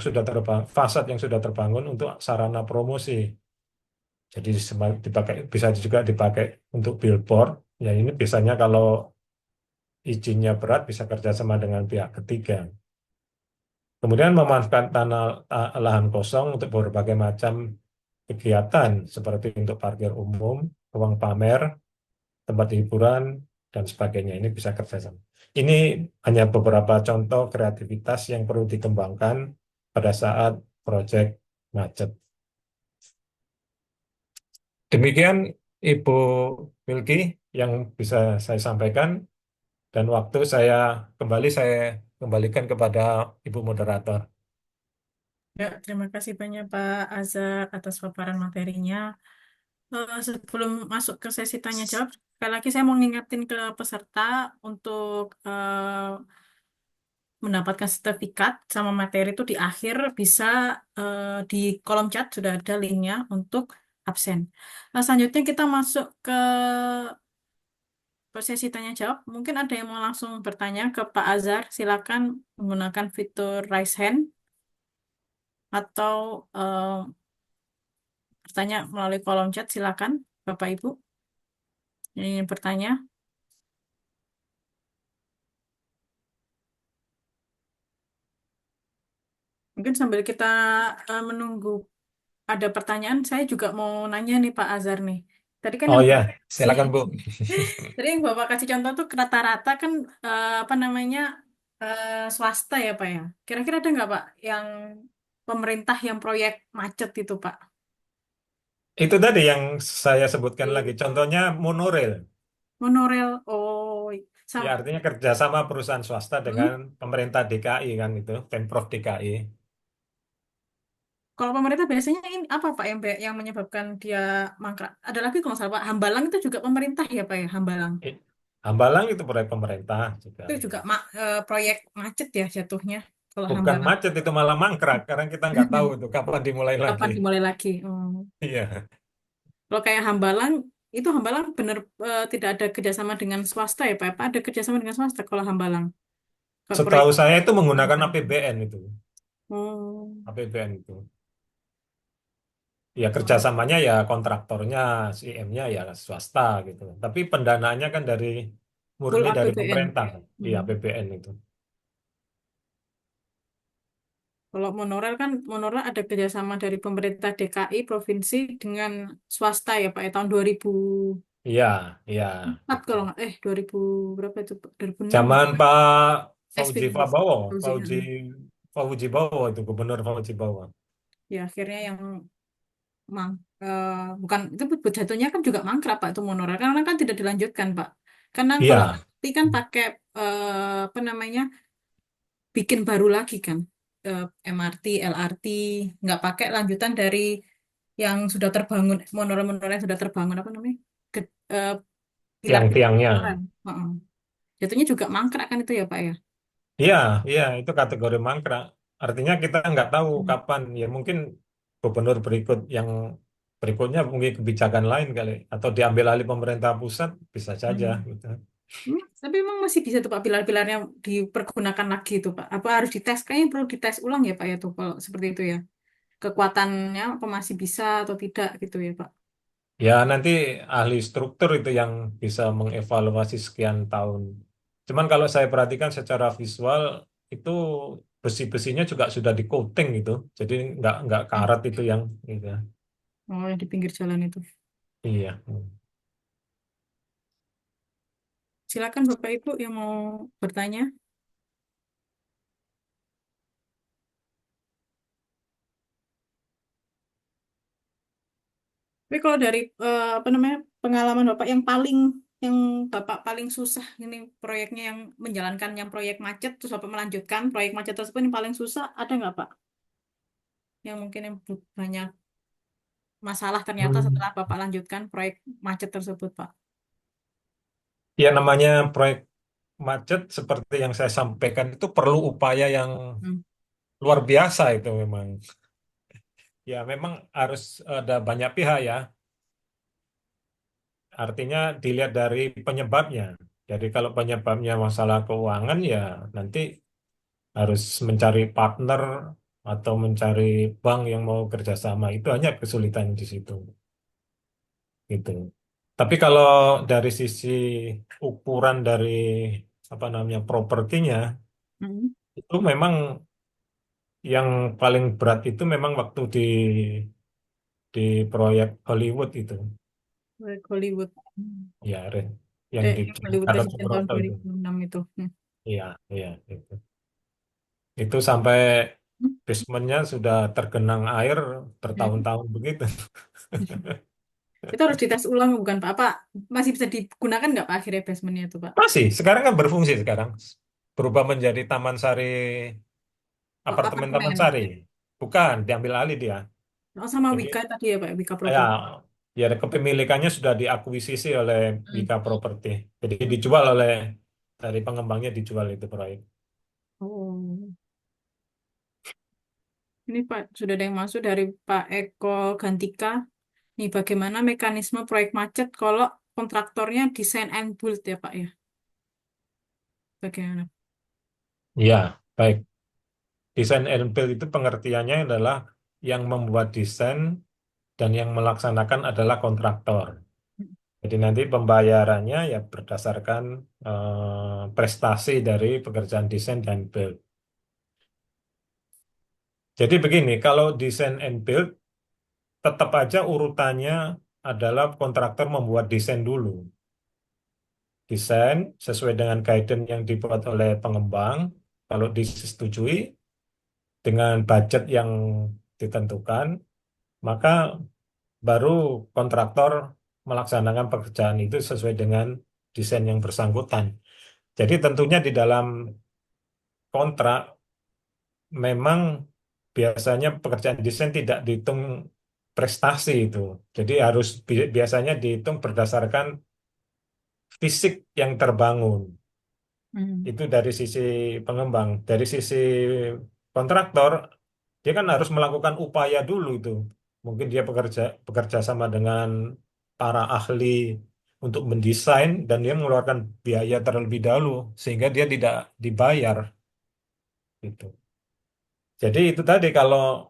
sudah terbangun untuk sarana promosi. Jadi dipakai, bisa juga dipakai untuk billboard. Ya ini biasanya kalau izinnya berat bisa kerjasama dengan pihak ketiga. Kemudian memanfaatkan lahan kosong untuk berbagai macam kegiatan seperti untuk parkir umum, ruang pamer, tempat hiburan, dan sebagainya. Ini bisa kerjasama. Ini hanya beberapa contoh kreativitas yang perlu dikembangkan pada saat proyek macet. Demikian Ibu Wilky yang bisa saya sampaikan dan waktu saya kembalikan kepada Ibu moderator. Ya, terima kasih banyak Pak Azhar atas paparan materinya. Sebelum masuk ke sesi tanya jawab, sekali lagi saya mau ngingetin ke peserta untuk mendapatkan sertifikat sama materi itu di akhir bisa di kolom chat sudah ada linknya untuk absen. Nah, selanjutnya kita masuk ke sesi tanya jawab. Mungkin ada yang mau langsung bertanya ke Pak Azhar. Silakan menggunakan fitur raise hand atau bertanya melalui kolom chat. Silakan, Bapak Ibu yang ingin bertanya. Mungkin sambil kita menunggu ada pertanyaan, saya juga mau nanya nih Pak Azhar nih. Tadi kan Oh yang ya, Bapak kasih, silakan Bu. tadi yang Bapak kasih contoh tuh rata-rata kan apa namanya swasta ya Pak ya. Kira-kira ada nggak Pak yang pemerintah yang proyek macet itu Pak? Itu tadi yang saya sebutkan lagi, contohnya monorail. Monorail, oh, Ya, sam- artinya kerjasama perusahaan swasta dengan hmm? pemerintah DKI kan itu, Pemprov DKI. Kalau pemerintah biasanya ini apa Pak yang menyebabkan dia mangkrak? Ada lagi kalau nggak salah Pak, Hambalang itu juga pemerintah ya Pak ya, Hambalang. Eh, Hambalang itu proyek pemerintah juga. Itu juga proyek macet ya jatuhnya kalau Bukan Hambalang. macet itu malah mangkrak, karena kita nggak tahu itu kapan dimulai lagi. Kapan dimulai lagi? Oh. Iya. Kalau kayak Hambalang, itu Hambalang benar tidak ada kerjasama dengan swasta ya Pak? Apa ada kerjasama dengan swasta kalau Hambalang? Kalau proyek. Setahu saya itu menggunakan APBN itu, Oh. APBN itu. Ya Oh. kerjasamanya ya kontraktornya, CM-nya ya swasta gitu. Tapi pendanaannya kan Full murni dari APBN. pemerintah, iya Hmm. APBN itu. Kalau monorail kan monorail ada kerjasama dari pemerintah DKI provinsi dengan swasta ya Pak ya tahun 2004 Iya, iya. kalau Betul. nggak 2000 berapa itu Pak? 2006 Zaman Pak Fauji SPP Prabowo, Fauzi, Fauji Fauji Bowo itu Gubernur Fauji Bowo. ya akhirnya yang mang bukan itu jatuhnya kan juga mangkrak Pak itu monorail karena kan tidak dilanjutkan Pak karena kalau Iya, nanti kan pakai apa namanya bikin baru lagi kan MRT LRT nggak pakai lanjutan dari yang sudah terbangun monorail-monorail yang sudah terbangun apa namanya eh, pilar-pilar tiang-tiangnya. monorail. Heeh. Jatuhnya juga mangkrak kan itu ya Pak ya. Iya, iya itu kategori mangkrak. Artinya kita nggak tahu Hmm. kapan. Ya mungkin gubernur berikutnya mungkin kebijakan lain kali atau diambil alih pemerintah pusat bisa saja Hmm. gitu. Tapi emang masih bisa tuh Pak pilar-pilarnya dipergunakan lagi tuh Pak. Apa harus dites? Kayaknya perlu dites ulang ya Pak ya tuh kalau seperti itu ya. Kekuatannya apa masih bisa atau tidak gitu ya Pak. Ya nanti ahli struktur itu yang bisa mengevaluasi sekian tahun. Cuman kalau saya perhatikan secara visual itu besi-besinya juga sudah di coating gitu. Jadi nggak Hmm. karat itu yang gitu. Oh yang di pinggir jalan itu. Iya. Silakan Bapak Ibu yang mau bertanya. Tapi kalau dari apa namanya pengalaman Bapak yang Bapak paling susah ini proyeknya yang menjalankan yang proyek macet terus Bapak melanjutkan proyek macet tersebut yang paling susah ada nggak Pak? Yang mungkin yang banyak masalah ternyata Hmm. setelah Bapak lanjutkan proyek macet tersebut Pak. Ya namanya proyek macet seperti yang saya sampaikan itu perlu upaya yang Hmm. luar biasa itu memang. Ya memang harus ada banyak pihak ya. Artinya dilihat dari penyebabnya. Jadi kalau penyebabnya masalah keuangan ya nanti harus mencari partner atau mencari bank yang mau kerjasama. Itu hanya kesulitan di situ. Gitu. Tapi kalau dari sisi ukuran dari apa namanya propertinya Hmm. itu memang yang paling berat itu memang waktu di proyek Hollywood itu. Proyek Hollywood. Hmm. Ya, yang di Yang Hollywood Gatot Resident tahun Subroto itu. 2006 itu. Hmm. Iya, iya itu. Itu sampai Hmm. basementnya sudah tergenang air Hmm. bertahun-tahun begitu. Itu harus dites ulang bukan Pak? Apa masih bisa digunakan nggak Pak akhirnya basementnya itu Pak? Masih, sekarang kan berfungsi sekarang. Berubah menjadi Taman Sari, Oh, apartemen Taman apartemen. Sari. Bukan, diambil alih dia. Oh, sama Jadi Wika tadi ya Pak, Wika ya, Property. ya kepemilikannya sudah diakuisisi oleh Hmm. Wika Property. Jadi dijual oleh dari pengembangnya dijual itu proyek. Oh, ini Pak, sudah ada yang masuk dari Pak Eko Gantika. Nih, bagaimana mekanisme proyek macet kalau kontraktornya desain and build ya Pak ya? Bagaimana? Ya, baik. Desain and build itu pengertiannya adalah yang membuat desain dan yang melaksanakan adalah kontraktor. Jadi nanti pembayarannya ya berdasarkan prestasi dari pekerjaan desain dan build. Jadi begini, kalau desain and build tetap aja urutannya adalah kontraktor membuat desain dulu. Desain sesuai dengan guidance yang dibuat oleh pengembang, kalau disetujui dengan budget yang ditentukan, maka baru kontraktor melaksanakan pekerjaan itu sesuai dengan desain yang bersangkutan. Jadi tentunya di dalam kontrak memang biasanya pekerjaan desain tidak dihitung prestasi itu. Jadi harus biasanya dihitung berdasarkan fisik yang terbangun. Hmm. Itu dari sisi pengembang. Dari sisi kontraktor, dia kan harus melakukan upaya dulu itu. Mungkin dia bekerja bekerja sama dengan para ahli untuk mendesain dan dia mengeluarkan biaya terlebih dahulu sehingga dia tidak dibayar gitu. Jadi itu tadi kalau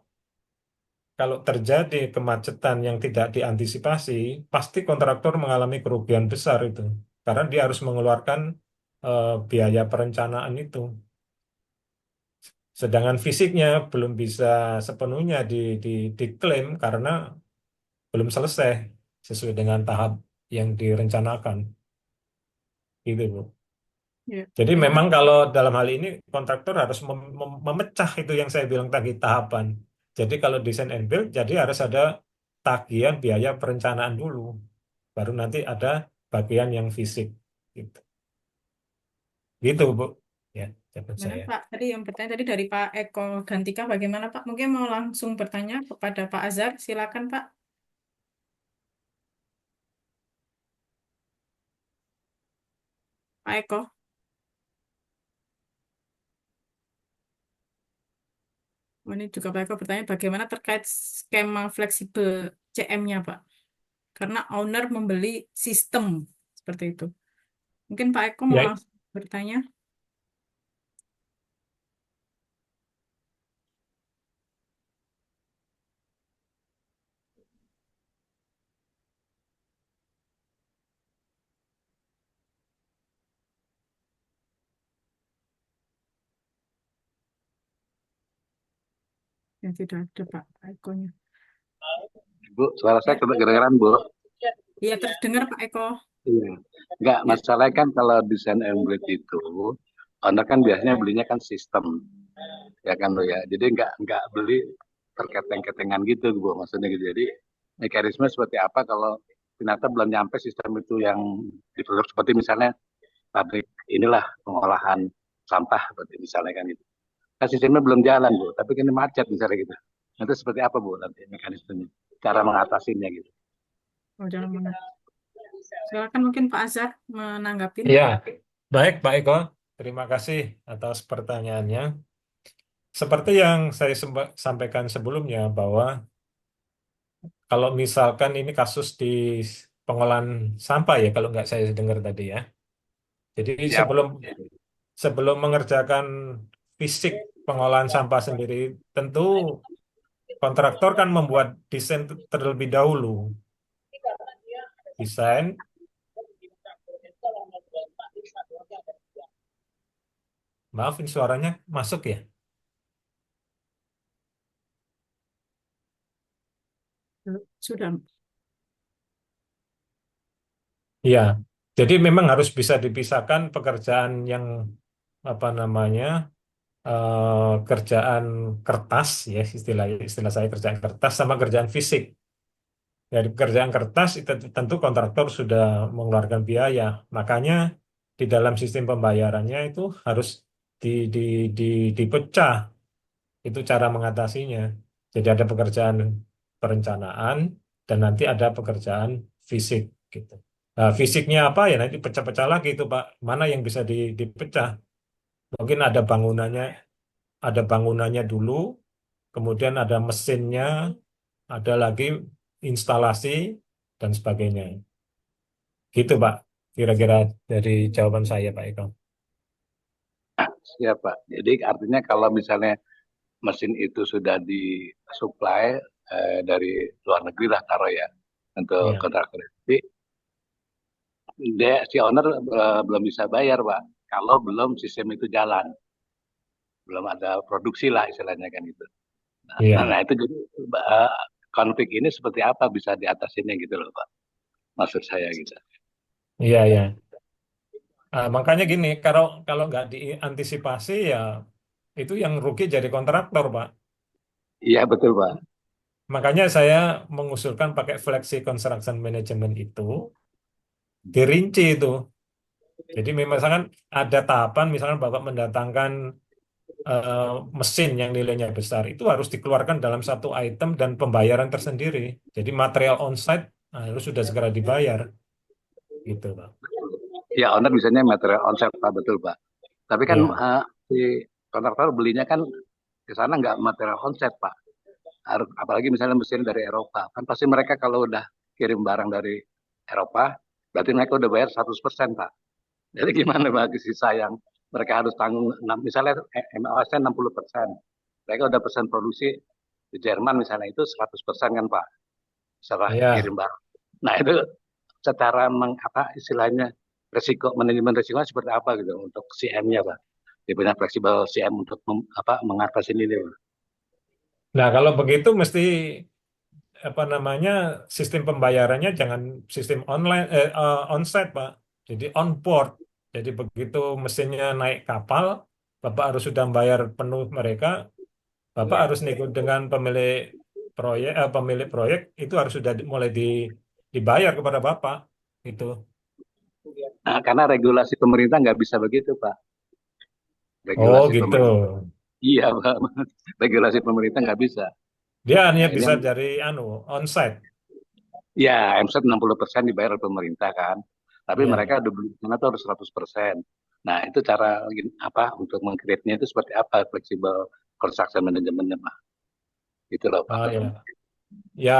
kalau terjadi kemacetan yang tidak diantisipasi, pasti kontraktor mengalami kerugian besar itu karena dia harus mengeluarkan biaya perencanaan itu. Sedangkan fisiknya belum bisa sepenuhnya diklaim karena belum selesai sesuai dengan tahap yang direncanakan. Gitu, Bu. Ya. Jadi Ini memang kalau dalam hal ini kontraktor harus memecah itu yang saya bilang tadi tahapan. Jadi kalau desain and build, jadi harus ada tagihan biaya perencanaan dulu. Baru nanti ada bagian yang fisik. Gitu, gitu Bu. Ya, jawaban Mana saya. Pak? Tadi yang bertanya tadi dari Pak Eko Gantika bagaimana Pak? Mungkin mau langsung bertanya kepada Pak Azhar. Silakan Pak. Pak Eko. Ini juga Pak Eko bertanya bagaimana terkait skema fleksibel CM-nya Pak? Karena owner membeli sistem seperti itu. Mungkin Pak Eko mau Ya, langsung bertanya. Ya tidak ada Pak Eko-nya. Bu, suara saya Ya, kedengeran, Bu. iya terdengar Pak Eko. Iya. Enggak, Ya. masalahnya kan kalau desain and build itu, owner kan biasanya belinya kan sistem, ya kan lo ya. Jadi enggak beli terketeng-ketengan gitu, Bu. Maksudnya gitu. Jadi mekanisme seperti apa kalau ternyata belum nyampe sistem itu yang diproduksi, seperti misalnya pabrik inilah pengolahan sampah seperti misalnya kan itu. Kan sistemnya belum jalan Bu, tapi kan ini macet misalnya gitu. Nanti seperti apa Bu nanti mekanismenya? Cara mengatasinya gitu. Oh, dalam mana? Silakan mungkin Pak Azhar menanggapin. Ya, baik Pak Eko. Terima kasih atas pertanyaannya. Seperti yang saya sampaikan sebelumnya bahwa kalau misalkan ini kasus di pengolahan sampah ya, kalau nggak saya dengar tadi ya. Jadi Siap. sebelum sebelum mengerjakan fisik pengolahan sampah sendiri, tentu kontraktor kan membuat desain terlebih dahulu. Desain, maafin suaranya masuk ya. Sudah. Iya, jadi memang harus bisa dipisahkan pekerjaan yang apa namanya kerjaan kertas ya istilah istilah saya kerjaan kertas sama kerjaan fisik. Dari pekerjaan kertas itu tentu kontraktor sudah mengeluarkan biaya, makanya di dalam sistem pembayarannya itu harus di, di, di, dipecah. Itu cara mengatasinya. Jadi ada pekerjaan perencanaan dan nanti ada pekerjaan fisik gitu. Nah, fisiknya apa ya nanti pecah-pecah lagi itu Pak. Mana yang bisa dipecah? Mungkin ada bangunannya dulu, kemudian ada mesinnya, ada lagi instalasi dan sebagainya. Gitu Pak. Kira-kira dari jawaban saya Pak Eko. Siap Pak. Jadi artinya kalau misalnya mesin itu sudah disuplai dari luar negeri lah taruh ya untuk Ya. kontraktor. Jadi si owner belum bisa bayar Pak kalau belum sistem itu jalan, belum ada produksi lah istilahnya kan gitu. Nah, Iya. itu jadi eh, konflik ini seperti apa bisa diatasinya gitu loh Pak. Maksud saya gitu. Iya, iya. Makanya gini, kalau kalau nggak diantisipasi ya itu yang rugi jadi kontraktor, Pak. Iya betul Pak. Makanya saya mengusulkan pakai flexi construction management itu dirinci itu. Jadi misalkan ada tahapan, misalkan Bapak mendatangkan eh, mesin yang nilainya besar, itu harus dikeluarkan dalam satu item dan pembayaran tersendiri. Jadi material on-site harus sudah segera dibayar, gitu, Pak. Ya owner bisanya material onsite Pak betul Pak. Tapi kan Iya, si kontraktor belinya kan ke sana nggak material onsite Pak. Apalagi misalnya mesin dari Eropa. Kan pasti mereka kalau udah kirim barang dari Eropa, berarti mereka udah bayar 100% Pak. Jadi gimana Pak sisa yang mereka harus tanggung, misalnya MOS-nya 60%. Mereka udah pesan produksi di Jerman misalnya itu 100% kan Pak, setelah iya. kirim barang. Nah itu secara apa istilahnya resiko manajemen resiko seperti apa gitu untuk CM-nya Pak. Dia punya fleksibel CM untuk mengatasi ini Pak. Nah, kalau begitu mesti apa namanya sistem pembayarannya jangan sistem online onsite Pak. Jadi on board. Jadi begitu mesinnya naik kapal, Bapak harus sudah bayar penuh mereka, Bapak harus nego dengan pemilik proyek itu harus sudah mulai dibayar kepada Bapak. Itu. Nah, karena regulasi pemerintah nggak bisa begitu Pak. Oh, Regulasi gitu. pemerintah. Iya Pak. Regulasi pemerintah nggak bisa. Dia hanya Nah, ini bisa dari onsite. ya MZ 60% dibayar oleh pemerintah kan. Tapi Ya. mereka udah beli sana tuh harus 100%. Nah, itu cara apa untuk mengkreatnya itu seperti apa fleksibel construction manajemennya Pak. Itu loh Pak. Oh, ya. Ya,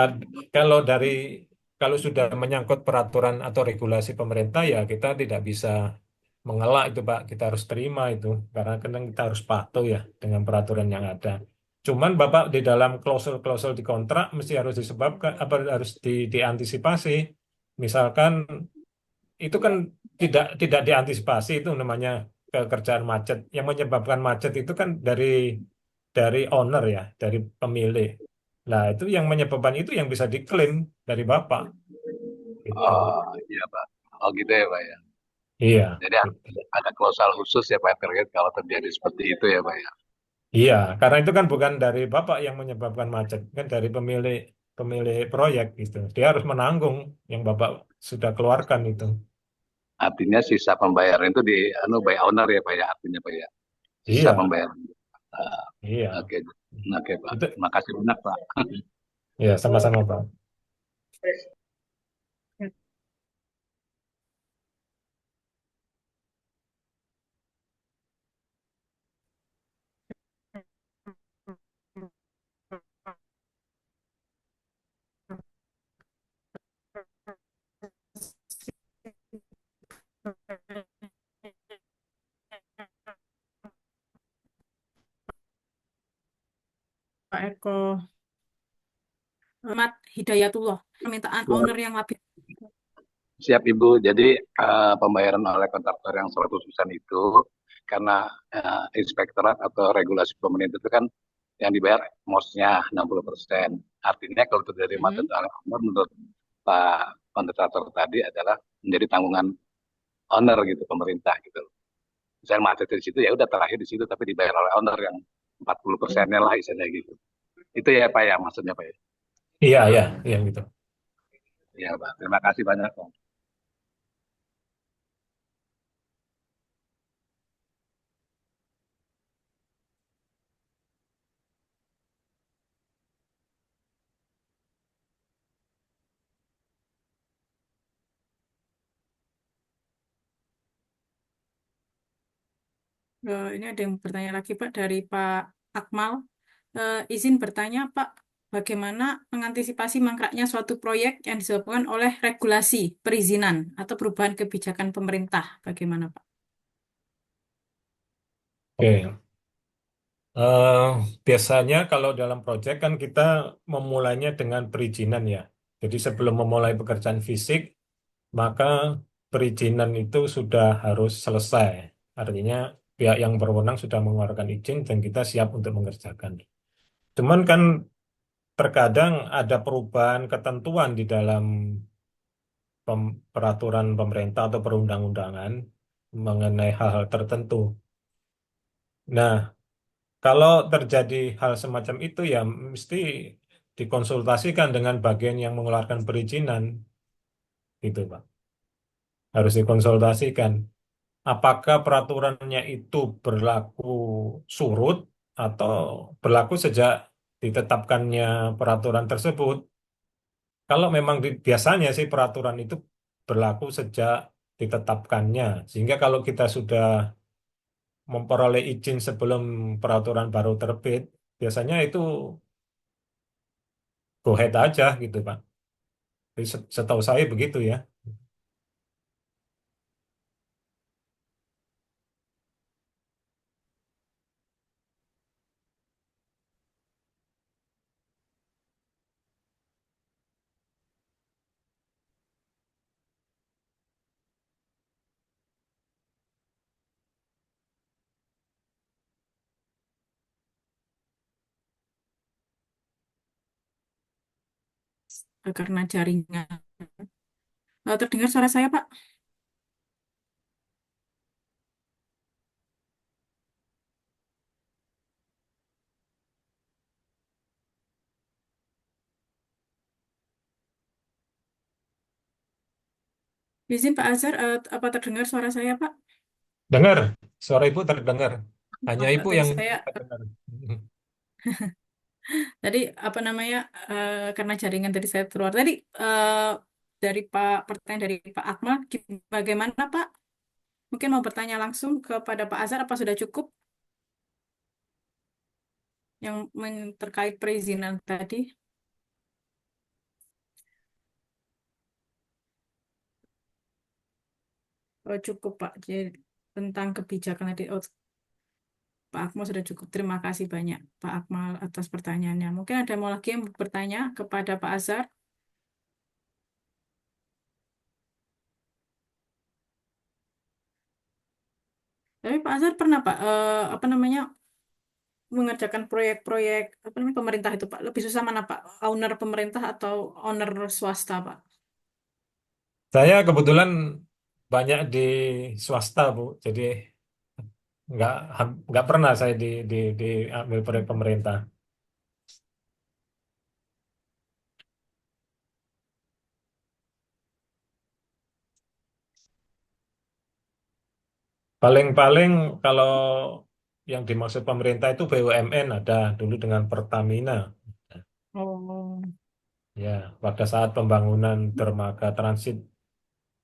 kalau dari kalau sudah menyangkut peraturan atau regulasi pemerintah ya kita tidak bisa mengelak itu Pak. Kita harus terima itu karena kadang kita harus patuh ya dengan peraturan yang ada. Cuman Bapak di dalam klausul-klausul di kontrak mesti harus disebabkan apa harus diantisipasi. Misalkan itu kan tidak diantisipasi itu namanya pekerjaan macet. Yang menyebabkan macet itu kan dari owner ya, dari pemilik. Nah, itu yang menyebabkan itu yang bisa diklaim dari Bapak. Gitu. Oh iya Pak. Oh gitu ya Pak ya. Iya. Jadi Gitu. ada klausal khusus ya Pak terkait kalau terjadi seperti itu ya Pak ya. Iya, karena itu kan bukan dari Bapak yang menyebabkan macet, kan dari pemilik pemilik proyek gitu. Dia harus menanggung yang Bapak sudah keluarkan itu. Artinya sisa pembayaran itu di by owner ya Pak ya, artinya Pak ya. Sisa Iya, pembayaran. Ah, iya. oke, oke Pak. Itu Terima kasih banyak Pak. ya sama-sama Pak. Pak Eko Ahmad Hidayatullah, permintaan Ya, owner yang lebih. siap Ibu. Jadi pembayaran oleh kontraktor yang 100% itu karena inspektorat atau regulasi pemerintah itu kan yang dibayar mosnya 60%. Artinya kalau terjadi macet Mhm. oleh owner menurut Pak kontraktor tadi adalah menjadi tanggungan owner gitu, pemerintah gitu. Misalnya macet di situ ya udah terakhir di situ tapi dibayar oleh owner yang 40%-nya lah istilahnya gitu. Itu ya Pak ya maksudnya Pak ya. Iya, iya, iya gitu. Ya Pak, terima kasih banyak Pak. Ini ada yang bertanya lagi Pak dari Pak Akmal. Izin bertanya Pak, bagaimana mengantisipasi mangkraknya suatu proyek yang disebabkan oleh regulasi perizinan atau perubahan kebijakan pemerintah? Bagaimana Pak? Oke. Eh, Biasanya kalau dalam proyek kan kita memulainya dengan perizinan ya. Jadi sebelum memulai pekerjaan fisik, maka perizinan itu sudah harus selesai. Artinya pihak yang berwenang sudah mengeluarkan izin dan kita siap untuk mengerjakan. Cuman kan terkadang ada perubahan ketentuan di dalam peraturan pemerintah atau perundang-undangan mengenai hal-hal tertentu. Nah, kalau terjadi hal semacam itu ya mesti dikonsultasikan dengan bagian yang mengeluarkan perizinan, gitu Pak. Harus dikonsultasikan. Apakah peraturannya itu berlaku surut atau berlaku sejak ditetapkannya peraturan tersebut? Kalau memang biasanya sih peraturan itu berlaku sejak ditetapkannya, sehingga kalau kita sudah memperoleh izin sebelum peraturan baru terbit, biasanya itu go ahead aja gitu Pak. Jadi setahu saya begitu ya. Karena jaringan. Terdengar suara saya Pak? Izin Pak Azhar, apa terdengar suara saya Pak? Dengar, suara Ibu terdengar. Hanya Oh, Ibu tadi yang saya tidak dengar. tadi apa namanya karena jaringan tadi saya keluar. Tadi dari pertanyaan dari Pak Akmal, bagaimana Pak? Mungkin mau bertanya langsung kepada Pak Azhar apa sudah cukup yang terkait perizinan tadi? Oh, cukup Pak. Jadi tentang kebijakan tadi, oh, Pak Akmal sudah cukup. Terima kasih banyak Pak Akmal atas pertanyaannya. Mungkin ada mau lagi yang bertanya kepada Pak Azhar. Tapi Pak Azhar pernah Pak apa namanya mengerjakan proyek-proyek apa namanya pemerintah itu Pak. Lebih susah mana Pak? Owner pemerintah atau owner swasta Pak? Saya kebetulan banyak di swasta Bu, jadi nggak nggak pernah saya di ambil proyek pemerintah. Paling-paling kalau yang dimaksud pemerintah itu BUMN ada dulu dengan Pertamina. Oh, Ya, pada saat pembangunan dermaga transit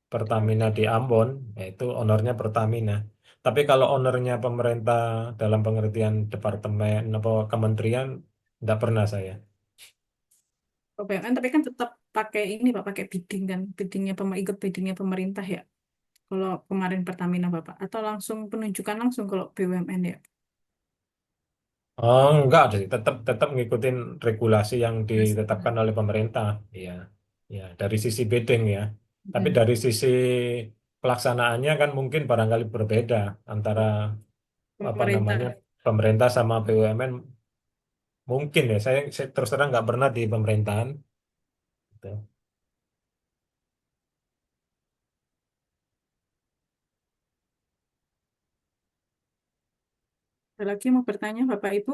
Pertamina di Ambon, yaitu ownernya Pertamina. Tapi kalau ownernya pemerintah dalam pengertian departemen atau kementerian, tidak pernah saya. PPLN tapi kan tetap pakai ini Pak, pakai bidding kan, ikut biddingnya pemerintah ya. Kalau kemarin Pertamina Bapak, atau langsung penunjukan langsung kalau BUMN ya. Oh, enggak, jadi tetap tetap ngikutin regulasi yang Yes. ditetapkan oleh pemerintah. Iya, ya, dari sisi bidding ya. Tapi Hmm. dari sisi pelaksanaannya kan mungkin barangkali berbeda antara apa namanya Pemerintah. pemerintah sama BUMN. Mungkin ya, saya terus terang nggak pernah di pemerintahan. Gitu. Ada lagi mau bertanya Bapak Ibu?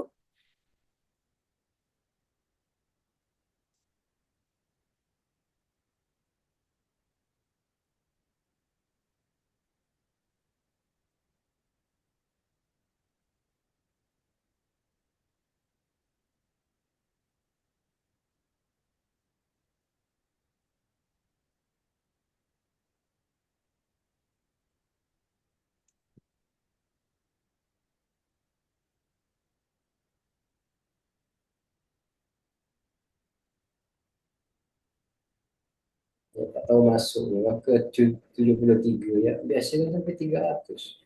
Ya, tak tahu masuk ya, ke 73 ya, biasanya sampai 300.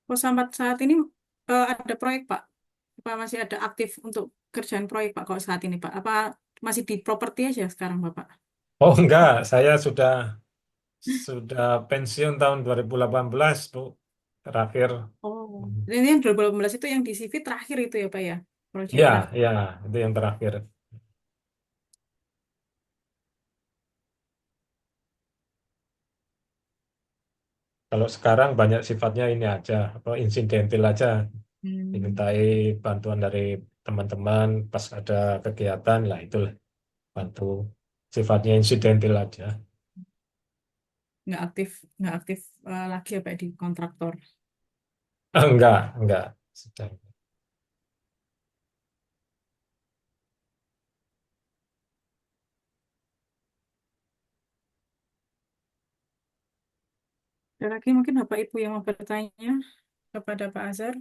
Oh, sampai saat ini ada proyek Pak? Apa masih ada aktif untuk kerjaan proyek Pak kalau saat ini Pak? Apa masih di properti aja sekarang Bapak? Oh enggak, saya sudah pensiun tahun 2018, Bu. Terakhir. Oh, ini yang 2018 itu yang di CV terakhir itu ya Pak ya? Proyek Ya, terakhir. ya, itu yang terakhir. Kalau sekarang banyak sifatnya ini aja, apa insidental aja. Hmm, Dimintai bantuan dari teman-teman pas ada kegiatan lah itulah bantu. Sifatnya insidental aja. nggak aktif, nggak aktif lagi ya Pak di kontraktor. Enggak, sudah. Ada lagi mungkin Bapak Ibu yang mau bertanya kepada Pak Azhar?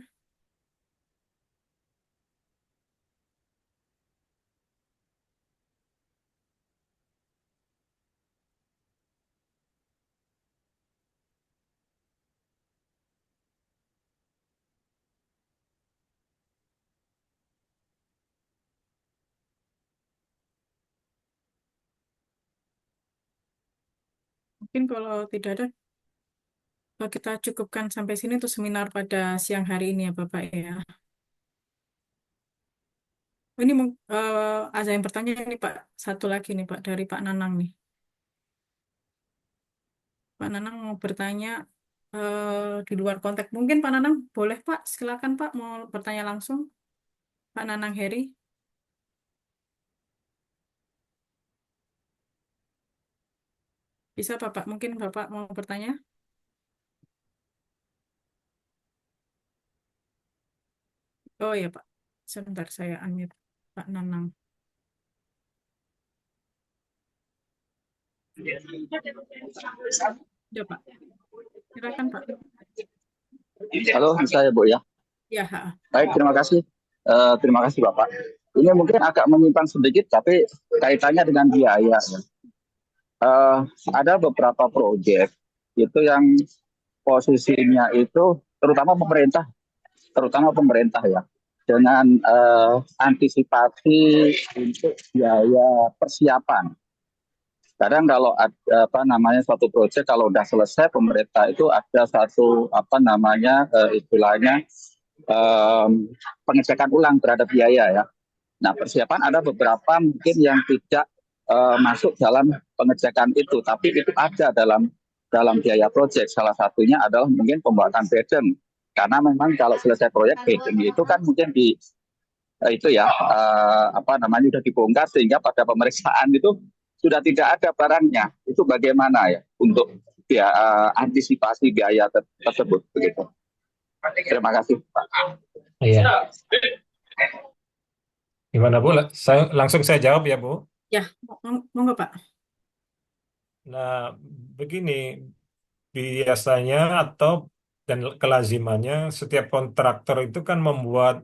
Mungkin kalau tidak ada, kita cukupkan sampai sini untuk seminar pada siang hari ini ya Bapak ya. Ini ada yang bertanya nih Pak, satu lagi nih Pak dari Pak Nanang nih. Pak Nanang mau bertanya di luar konteks. Mungkin Pak Nanang boleh Pak, silakan Pak mau bertanya langsung. Pak Nanang Heri, bisa Bapak? Mungkin Bapak mau bertanya? Oh ya Pak, sebentar saya unmute Pak Nanang. Ya Pak, silakan Pak. Halo, saya Bu ya. Ya, ha. Baik, terima kasih. Terima kasih Bapak. Ini mungkin agak menyimpang sedikit, tapi kaitannya dengan biaya. Eh, ada beberapa proyek itu yang posisinya itu terutama pemerintah ya, dengan antisipasi untuk biaya persiapan. Kadang kalau apa namanya suatu proyek kalau udah selesai pemerintah itu ada satu apa namanya istilahnya pengecekan ulang terhadap biaya ya. Nah persiapan ada beberapa mungkin yang tidak masuk dalam pengecekan itu, tapi itu ada dalam biaya proyek. Salah satunya adalah mungkin pembuatan bedeng, karena memang kalau selesai proyek bedeng itu kan mungkin itu ya apa namanya sudah dibongkar sehingga pada pemeriksaan itu sudah tidak ada barangnya. Itu bagaimana ya untuk antisipasi biaya tersebut begitu. Terima kasih, Pak. Iya. Gimana Bu? Langsung saya jawab ya Bu. Ya, monggo Pak. Nah, begini, biasanya dan kelazimannya setiap kontraktor itu kan membuat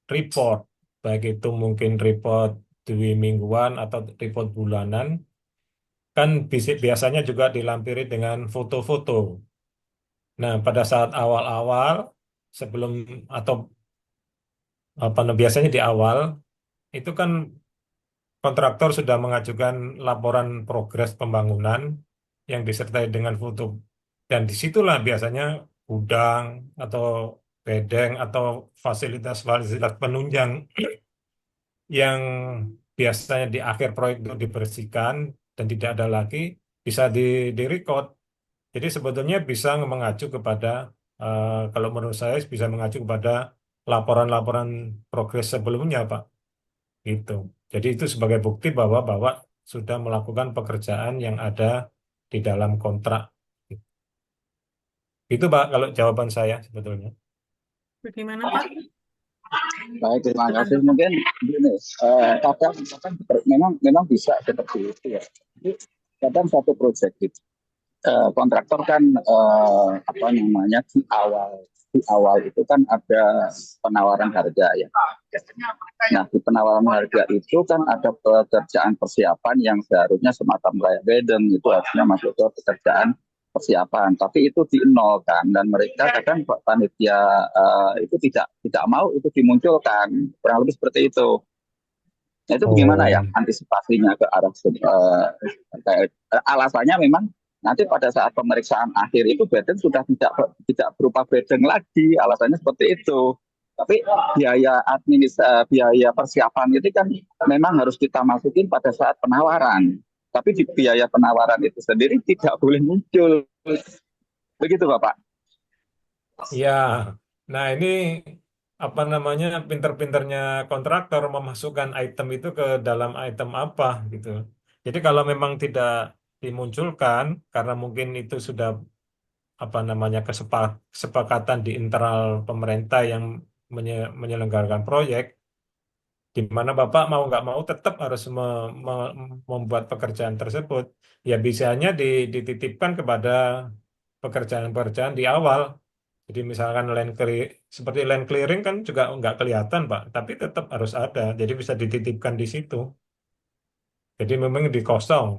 report, baik itu mungkin report 2 mingguan atau report bulanan, kan biasanya juga dilampiri dengan foto-foto. Nah, pada saat awal-awal, sebelum atau biasanya di awal, itu kan kontraktor sudah mengajukan laporan progres pembangunan yang disertai dengan foto. Dan disitulah biasanya gudang atau bedeng atau fasilitas-fasilitas penunjang yang biasanya di akhir proyek itu dibersihkan dan tidak ada lagi, bisa di-record. Jadi sebetulnya bisa mengacu kepada, kalau menurut saya bisa mengacu kepada laporan-laporan progres sebelumnya, Pak. Gitu. Jadi itu sebagai bukti bahwa sudah melakukan pekerjaan yang ada di dalam kontrak. Itu Pak, kalau jawaban saya sebetulnya. Bagaimana Pak? Baik, terima kasih. Mungkin gini, kadang memang bisa seperti itu ya. Jadi, kadang satu proyek itu kontraktor kan apa namanya di awal itu kan ada penawaran harga ya. Nah, di penawaran harga itu kan ada pekerjaan persiapan yang seharusnya semacam layak bedeng itu harusnya masuk ke pekerjaan persiapan, tapi itu dinolkan dan mereka kadang panitia itu tidak mau itu dimunculkan, kurang lebih seperti itu. Nah, itu bagaimana ya Oh, antisipasinya ke arah alasannya memang nanti pada saat pemeriksaan akhir itu bedeng sudah tidak berupa bedeng lagi, alasannya seperti itu. Tapi biaya persiapan itu kan memang harus kita masukin pada saat penawaran. Tapi di biaya penawaran itu sendiri tidak boleh muncul. Begitu Bapak. ya. Nah, ini apa namanya pinter-pinternya kontraktor memasukkan item itu ke dalam item apa gitu. Jadi kalau memang tidak dimunculkan karena mungkin itu sudah apa namanya kesepakatan di internal pemerintah yang menyelenggarakan proyek, di mana Bapak mau nggak mau tetap harus membuat pekerjaan tersebut. Ya bisanya dititipkan kepada pekerjaan-pekerjaan di awal. Jadi misalkan seperti land clearing kan juga nggak kelihatan Pak, tapi tetap harus ada. Jadi bisa dititipkan di situ. Jadi memang dikosong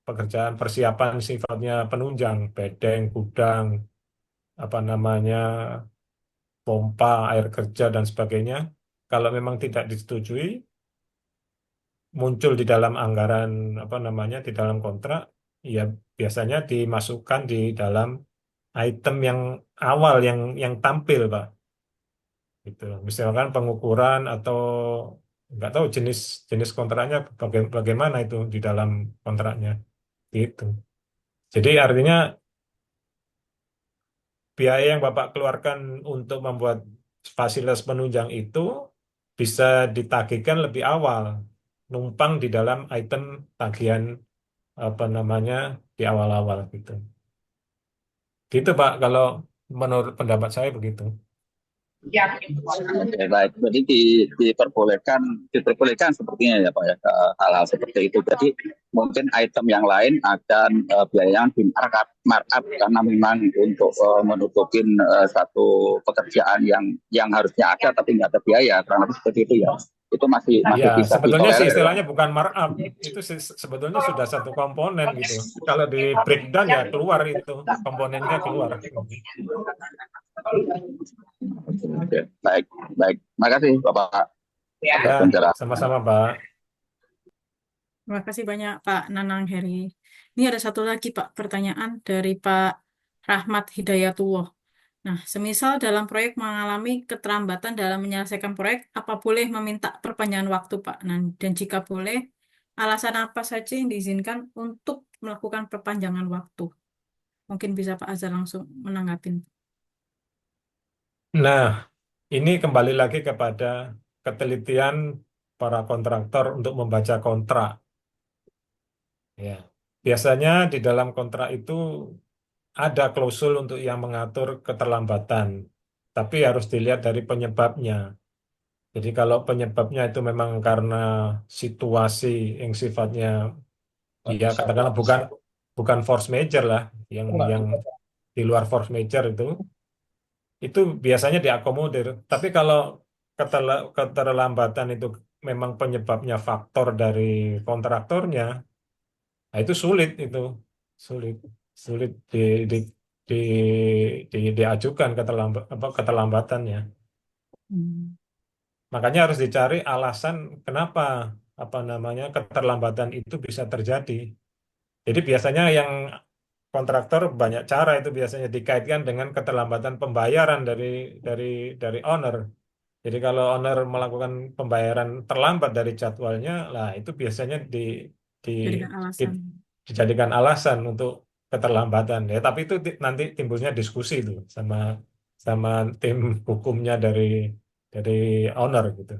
pekerjaan persiapan sifatnya penunjang, bedeng, gudang, apa namanya pompa, air kerja dan sebagainya. Kalau memang tidak disetujui, muncul di dalam anggaran apa namanya di dalam kontrak, ya biasanya dimasukkan di dalam item yang awal yang tampil, Pak. Gitu. Misalkan pengukuran atau nggak tahu jenis jenis kontraknya bagaimana itu di dalam kontraknya. Gitu. Jadi artinya biaya yang Bapak keluarkan untuk membuat fasilitas penunjang itu bisa ditagihkan lebih awal, numpang di dalam item tagihan apa namanya di awal-awal gitu. Gitu Pak, kalau menurut pendapat saya begitu. Oke, baik. Jadi diperbolehkan sepertinya ya Pak ya hal-hal seperti itu. Jadi mungkin item yang lain akan biaya yang di markup karena memang untuk menutupin satu pekerjaan yang harusnya ada tapi nggak ada biaya. Kurang lebih seperti itu ya. Itu masih Ya, masih bisa sebetulnya sih ditolerir ya. istilahnya bukan markup, itu sebetulnya sudah satu komponen gitu. Kalau di breakdown ya keluar itu, komponennya keluar. Oke, baik, baik. Makasih Bapak. Ya, Pencerahan. sama-sama Pak. Terima kasih banyak Pak Nanang Heri. Ini ada satu lagi Pak pertanyaan dari Pak Rahmat Hidayatullah. Nah, semisal dalam proyek mengalami keterlambatan dalam menyelesaikan proyek, apa boleh meminta perpanjangan waktu Pak? Nah, dan jika boleh, alasan apa saja yang diizinkan untuk melakukan perpanjangan waktu? Mungkin bisa Pak Azhar langsung menanggapi. Nah, ini kembali lagi kepada ketelitian para kontraktor untuk membaca kontrak. Ya, biasanya di dalam kontrak itu ada klausul untuk yang mengatur keterlambatan, tapi harus dilihat dari penyebabnya. Jadi kalau penyebabnya itu memang karena situasi yang sifatnya, ya katakanlah bukan bukan force major lah, yang di luar force major itu biasanya diakomodir. Tapi kalau keterlambatan itu memang penyebabnya faktor dari kontraktornya, nah itu sulit, sulit di, di, diajukan keterlambatannya. Hmm. Makanya harus dicari alasan kenapa apa namanya keterlambatan itu bisa terjadi. Jadi biasanya yang kontraktor banyak cara itu biasanya dikaitkan dengan keterlambatan pembayaran dari dari owner. Jadi kalau owner melakukan pembayaran terlambat dari jadwalnya, lah itu biasanya di, Jadikan alasan. dijadikan alasan untuk keterlambatan. Ya, tapi itu nanti timbulnya diskusi itu sama sama tim hukumnya dari owner gitu.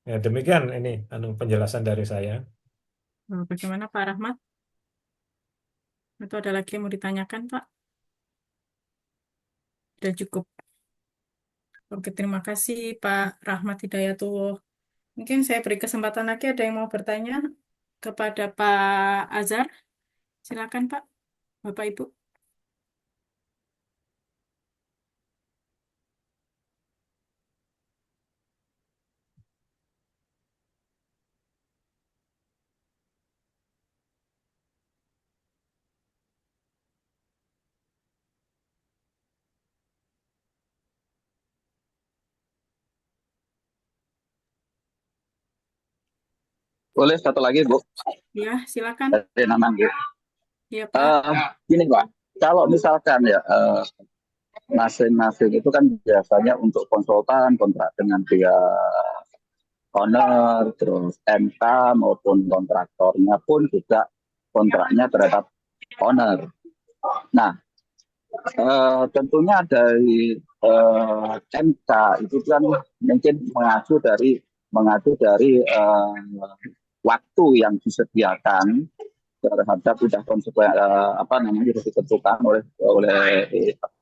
Ya, demikian ini penjelasan dari saya. Bagaimana Pak Rahmat? Atau ada lagi yang mau ditanyakan, Pak? Sudah cukup. Oke, terima kasih Pak Rahmat Hidayatullah. Mungkin saya beri kesempatan lagi, ada yang mau bertanya kepada Pak Azhar. Silakan Pak, Bapak Ibu. Boleh satu lagi, Bu, Ya, silakan. dari Nanang, Bu. Ya Pak. Gini, Pak, kalau misalkan ya masing-masing itu kan biasanya untuk konsultan kontrak dengan pihak owner, terus MK maupun kontraktornya pun juga kontraknya terhadap owner. Nah, tentunya dari MK itu kan mungkin mengacu dari waktu yang disediakan terhadap sudah apa namanya sudah ditentukan oleh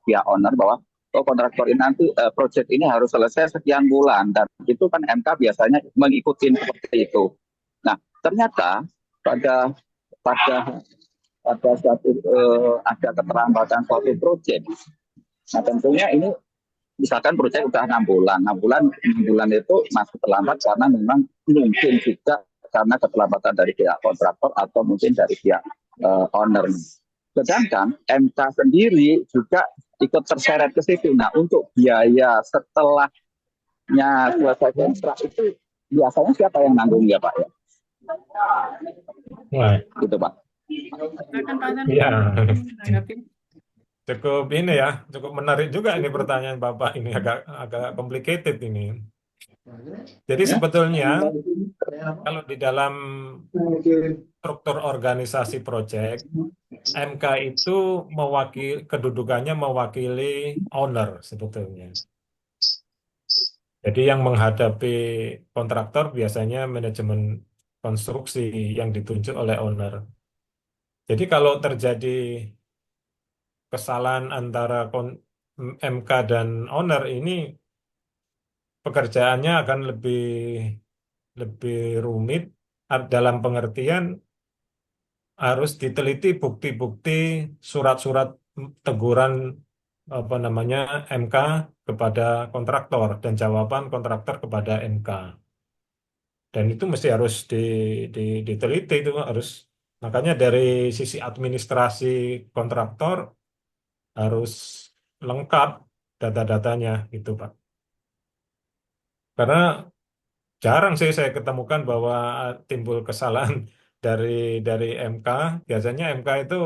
pihak owner bahwa kontraktor ini nanti proyek ini harus selesai sekian bulan, dan itu kan MK biasanya mengikuti seperti itu. Nah, ternyata pada pada pada suatu ada keterlambatan suatu proyek. Nah, tentunya ini misalkan proyek udah 6 bulan, 6 bulan itu masih terlambat karena memang mungkin juga karena keterlambatan dari pihak kontraktor atau mungkin dari pihak owner. Sedangkan MK sendiri juga ikut terseret ke situ. Nah, untuk biaya setelahnya selesai kontrak itu biasanya siapa yang nanggung ya Pak ya? Wah, Gitu Pak. Silakan Pak Azhar. iya. Menanggapi. Cukup ini ya, cukup menarik juga ini pertanyaan Bapak ini agak agak complicated ini. Jadi sebetulnya kalau di dalam struktur organisasi proyek, MK itu kedudukannya mewakili owner sebetulnya. Jadi yang menghadapi kontraktor biasanya manajemen konstruksi yang ditunjuk oleh owner. Jadi kalau terjadi kesalahan antara MK dan owner ini, pekerjaannya akan lebih lebih rumit dalam pengertian harus diteliti bukti-bukti surat-surat teguran apa namanya MK kepada kontraktor dan jawaban kontraktor kepada MK. Dan itu mesti harus diteliti itu harus, makanya dari sisi administrasi kontraktor harus lengkap data-datanya gitu Pak. Karena jarang sih saya ketemukan bahwa timbul kesalahan dari dari MK. Biasanya MK itu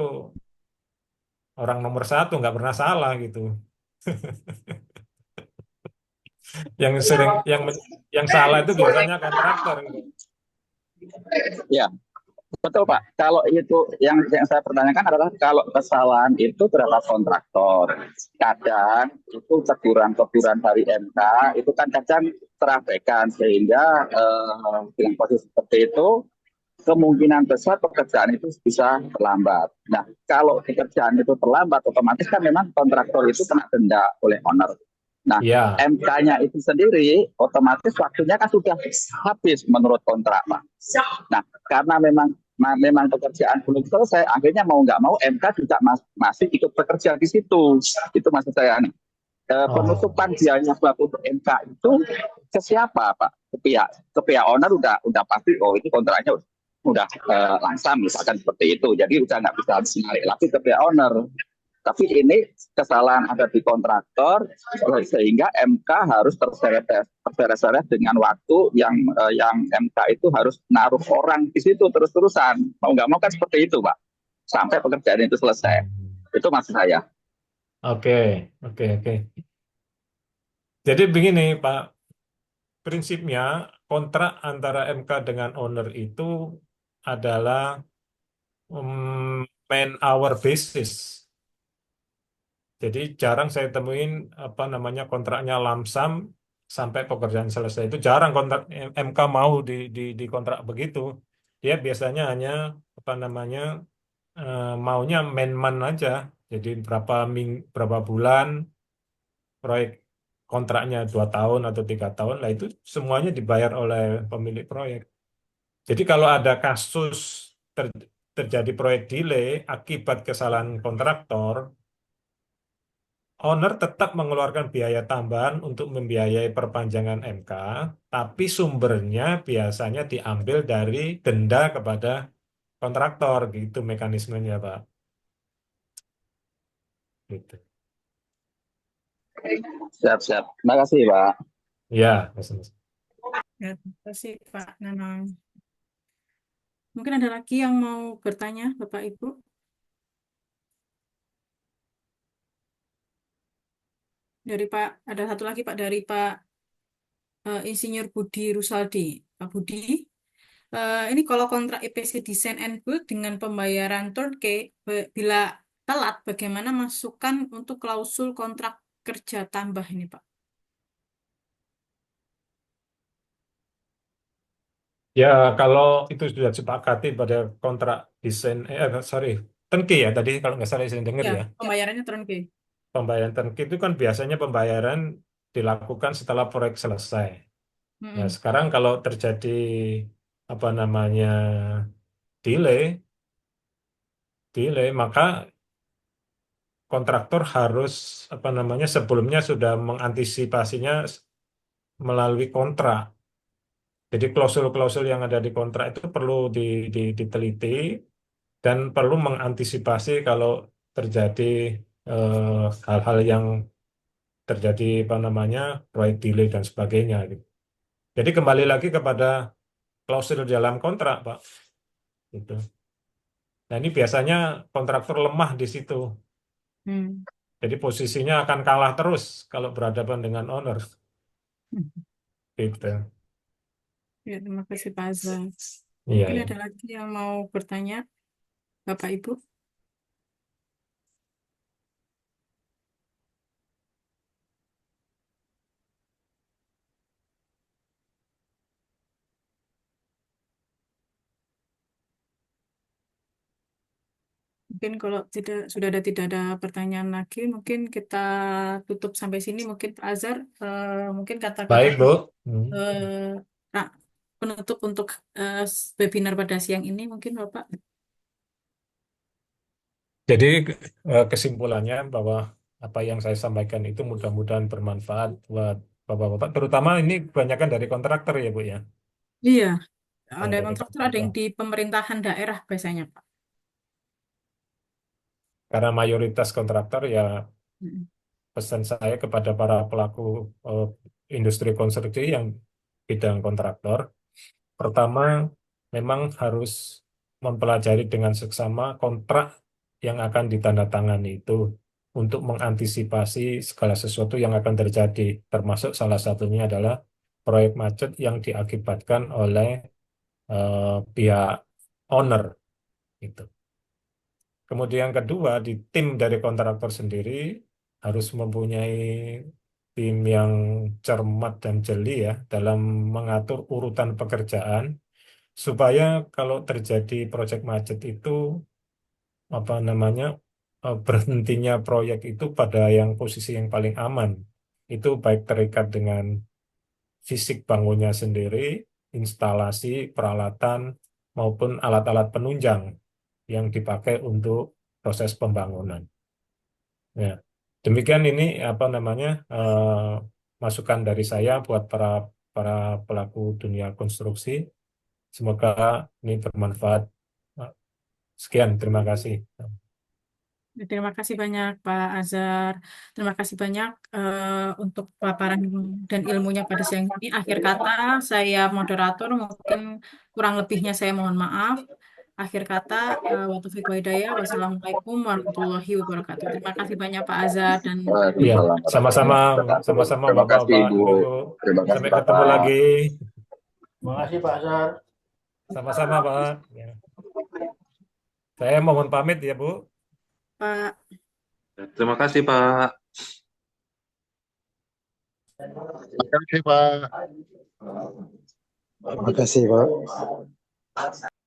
orang nomor satu nggak pernah salah gitu. Yang sering yang salah itu biasanya kontraktor gitu. Ya, Betul Pak. Kalau itu yang saya pertanyakan adalah kalau kesalahan itu terhadap kontraktor. Kadang itu teguran-teguran dari MK itu kan kadang terabaikan sehingga dengan posisi seperti itu kemungkinan besar pekerjaan itu bisa terlambat. Nah, kalau pekerjaan itu terlambat, otomatis kan memang kontraktor itu kena denda oleh owner. Nah, Ya, MK-nya itu sendiri otomatis waktunya kan sudah habis menurut kontrak, Pak. Nah, karena memang pekerjaan belum selesai, akhirnya mau nggak mau MK juga masih ikut bekerja di situ. Itu maksud saya nih. oh, Penutupan biaya sebab untuk MK itu ke siapa, Pak? Ke pihak owner udah pasti, oh itu kontraknya udah langsam misalkan seperti itu. Jadi udah nggak bisa narik lagi ke pihak owner. Tapi ini kesalahan ada di kontraktor sehingga MK harus terseret-seret dengan waktu yang MK itu harus naruh orang di situ terus-terusan. Mau nggak mau kan seperti itu, Pak. Sampai pekerjaan itu selesai. hmm. Itu maksud saya. Oke, oke, oke. Jadi begini, Pak, prinsipnya kontrak antara MK dengan owner itu adalah man hour basis. Jadi jarang saya temuin apa namanya kontraknya lamsam sampai pekerjaan selesai. Itu jarang kontrak MK mau di kontrak begitu. Dia biasanya hanya apa namanya maunya man aja. Jadi berapa bulan proyek kontraknya 2 tahun atau 3 tahun lah itu semuanya dibayar oleh pemilik proyek. Jadi kalau ada kasus terjadi proyek delay akibat kesalahan kontraktor, owner tetap mengeluarkan biaya tambahan untuk membiayai perpanjangan MK, tapi sumbernya biasanya diambil dari denda kepada kontraktor, gitu mekanismenya, Pak. Gitu. Siap-siap. Terima kasih, Pak. Ya, Mas. Ya, terima kasih Pak Nanang. Mungkin ada lagi yang mau bertanya, Bapak Ibu? Dari Pak, ada satu lagi Pak dari Pak Insinyur Budi Rusaldi. Pak Budi, ini kalau kontrak EPC Design and Build dengan pembayaran turnkey, bila telat, bagaimana masukan untuk klausul kontrak kerja tambah ini, Pak? Ya, kalau itu sudah disepakati pada kontrak desain, sorry, turnkey ya tadi kalau nggak salah saya dengar Ya, ya. pembayarannya turnkey. Pembayaran turnkey itu kan biasanya pembayaran dilakukan setelah proyek selesai. Nah, Mm-mm. sekarang kalau terjadi apa namanya delay, maka kontraktor harus apa namanya sebelumnya sudah mengantisipasinya melalui kontrak. Jadi klausul-klausul yang ada di kontrak itu perlu diteliti dan perlu mengantisipasi kalau terjadi hal-hal yang terjadi apa namanya proyek delay dan sebagainya gitu. Jadi kembali lagi kepada klausul dalam kontrak, Pak. Gitu. Nah, ini biasanya kontraktor lemah di situ. Hmm. Jadi posisinya akan kalah terus kalau berhadapan dengan owner. Gitu. Ya, terima kasih Pak Azhar. Iya, Mungkin iya. ada lagi yang mau bertanya, Bapak Ibu? Mungkin kalau tidak ada pertanyaan lagi, mungkin kita tutup sampai sini. Mungkin Pak Azhar, mungkin kata-kata Baik, Bu. Hmm. nah, penutup untuk webinar pada siang ini, mungkin Bapak. Jadi kesimpulannya bahwa apa yang saya sampaikan itu mudah-mudahan bermanfaat buat Bapak-Bapak, terutama ini kebanyakan dari kontraktor ya, Bu ya. Iya, Yang ada dari kontraktor, ada kontraktor. yang di pemerintahan daerah biasanya, Pak. Karena mayoritas kontraktor ya Mm. pesan saya kepada para pelaku eh, industri konstruksi yang bidang kontraktor, pertama memang harus mempelajari dengan seksama kontrak yang akan ditandatangani itu untuk mengantisipasi segala sesuatu yang akan terjadi, termasuk salah satunya adalah proyek macet yang diakibatkan oleh pihak owner gitu. Kemudian kedua, di tim dari kontraktor sendiri harus mempunyai tim yang cermat dan jeli ya dalam mengatur urutan pekerjaan supaya kalau terjadi proyek macet itu apa namanya berhentinya proyek itu pada yang posisi yang paling aman. Itu baik terikat dengan fisik bangunnya sendiri, instalasi, peralatan maupun alat-alat penunjang yang dipakai untuk proses pembangunan. Ya, demikian ini apa namanya masukan dari saya buat para para pelaku dunia konstruksi. Semoga ini bermanfaat. Sekian, terima kasih. Terima kasih banyak Pak Azhar. Terima kasih banyak untuk paparan dan ilmunya pada siang ini. Akhir kata, saya moderator, mungkin kurang lebihnya saya mohon maaf. Akhir kata, wa taufiq wa hidayah. Wassalamualaikum warahmatullahi wabarakatuh. Terima kasih banyak Pak Azhar dan Iya, Waalaikumsalam sama-sama, warahmatullahi wabarakatuh. sama-sama Terima kasih Bapak-bapak, Ibu. Ibu-ibu. Terima kasih Sampai ketemu Bapak. lagi. Terima kasih Pak Azhar. Sama-sama, Pak. Ya. Saya mohon pamit ya, Bu. Pak. Terima kasih, Pak. Terima kasih Pak. Terima kasih Pak.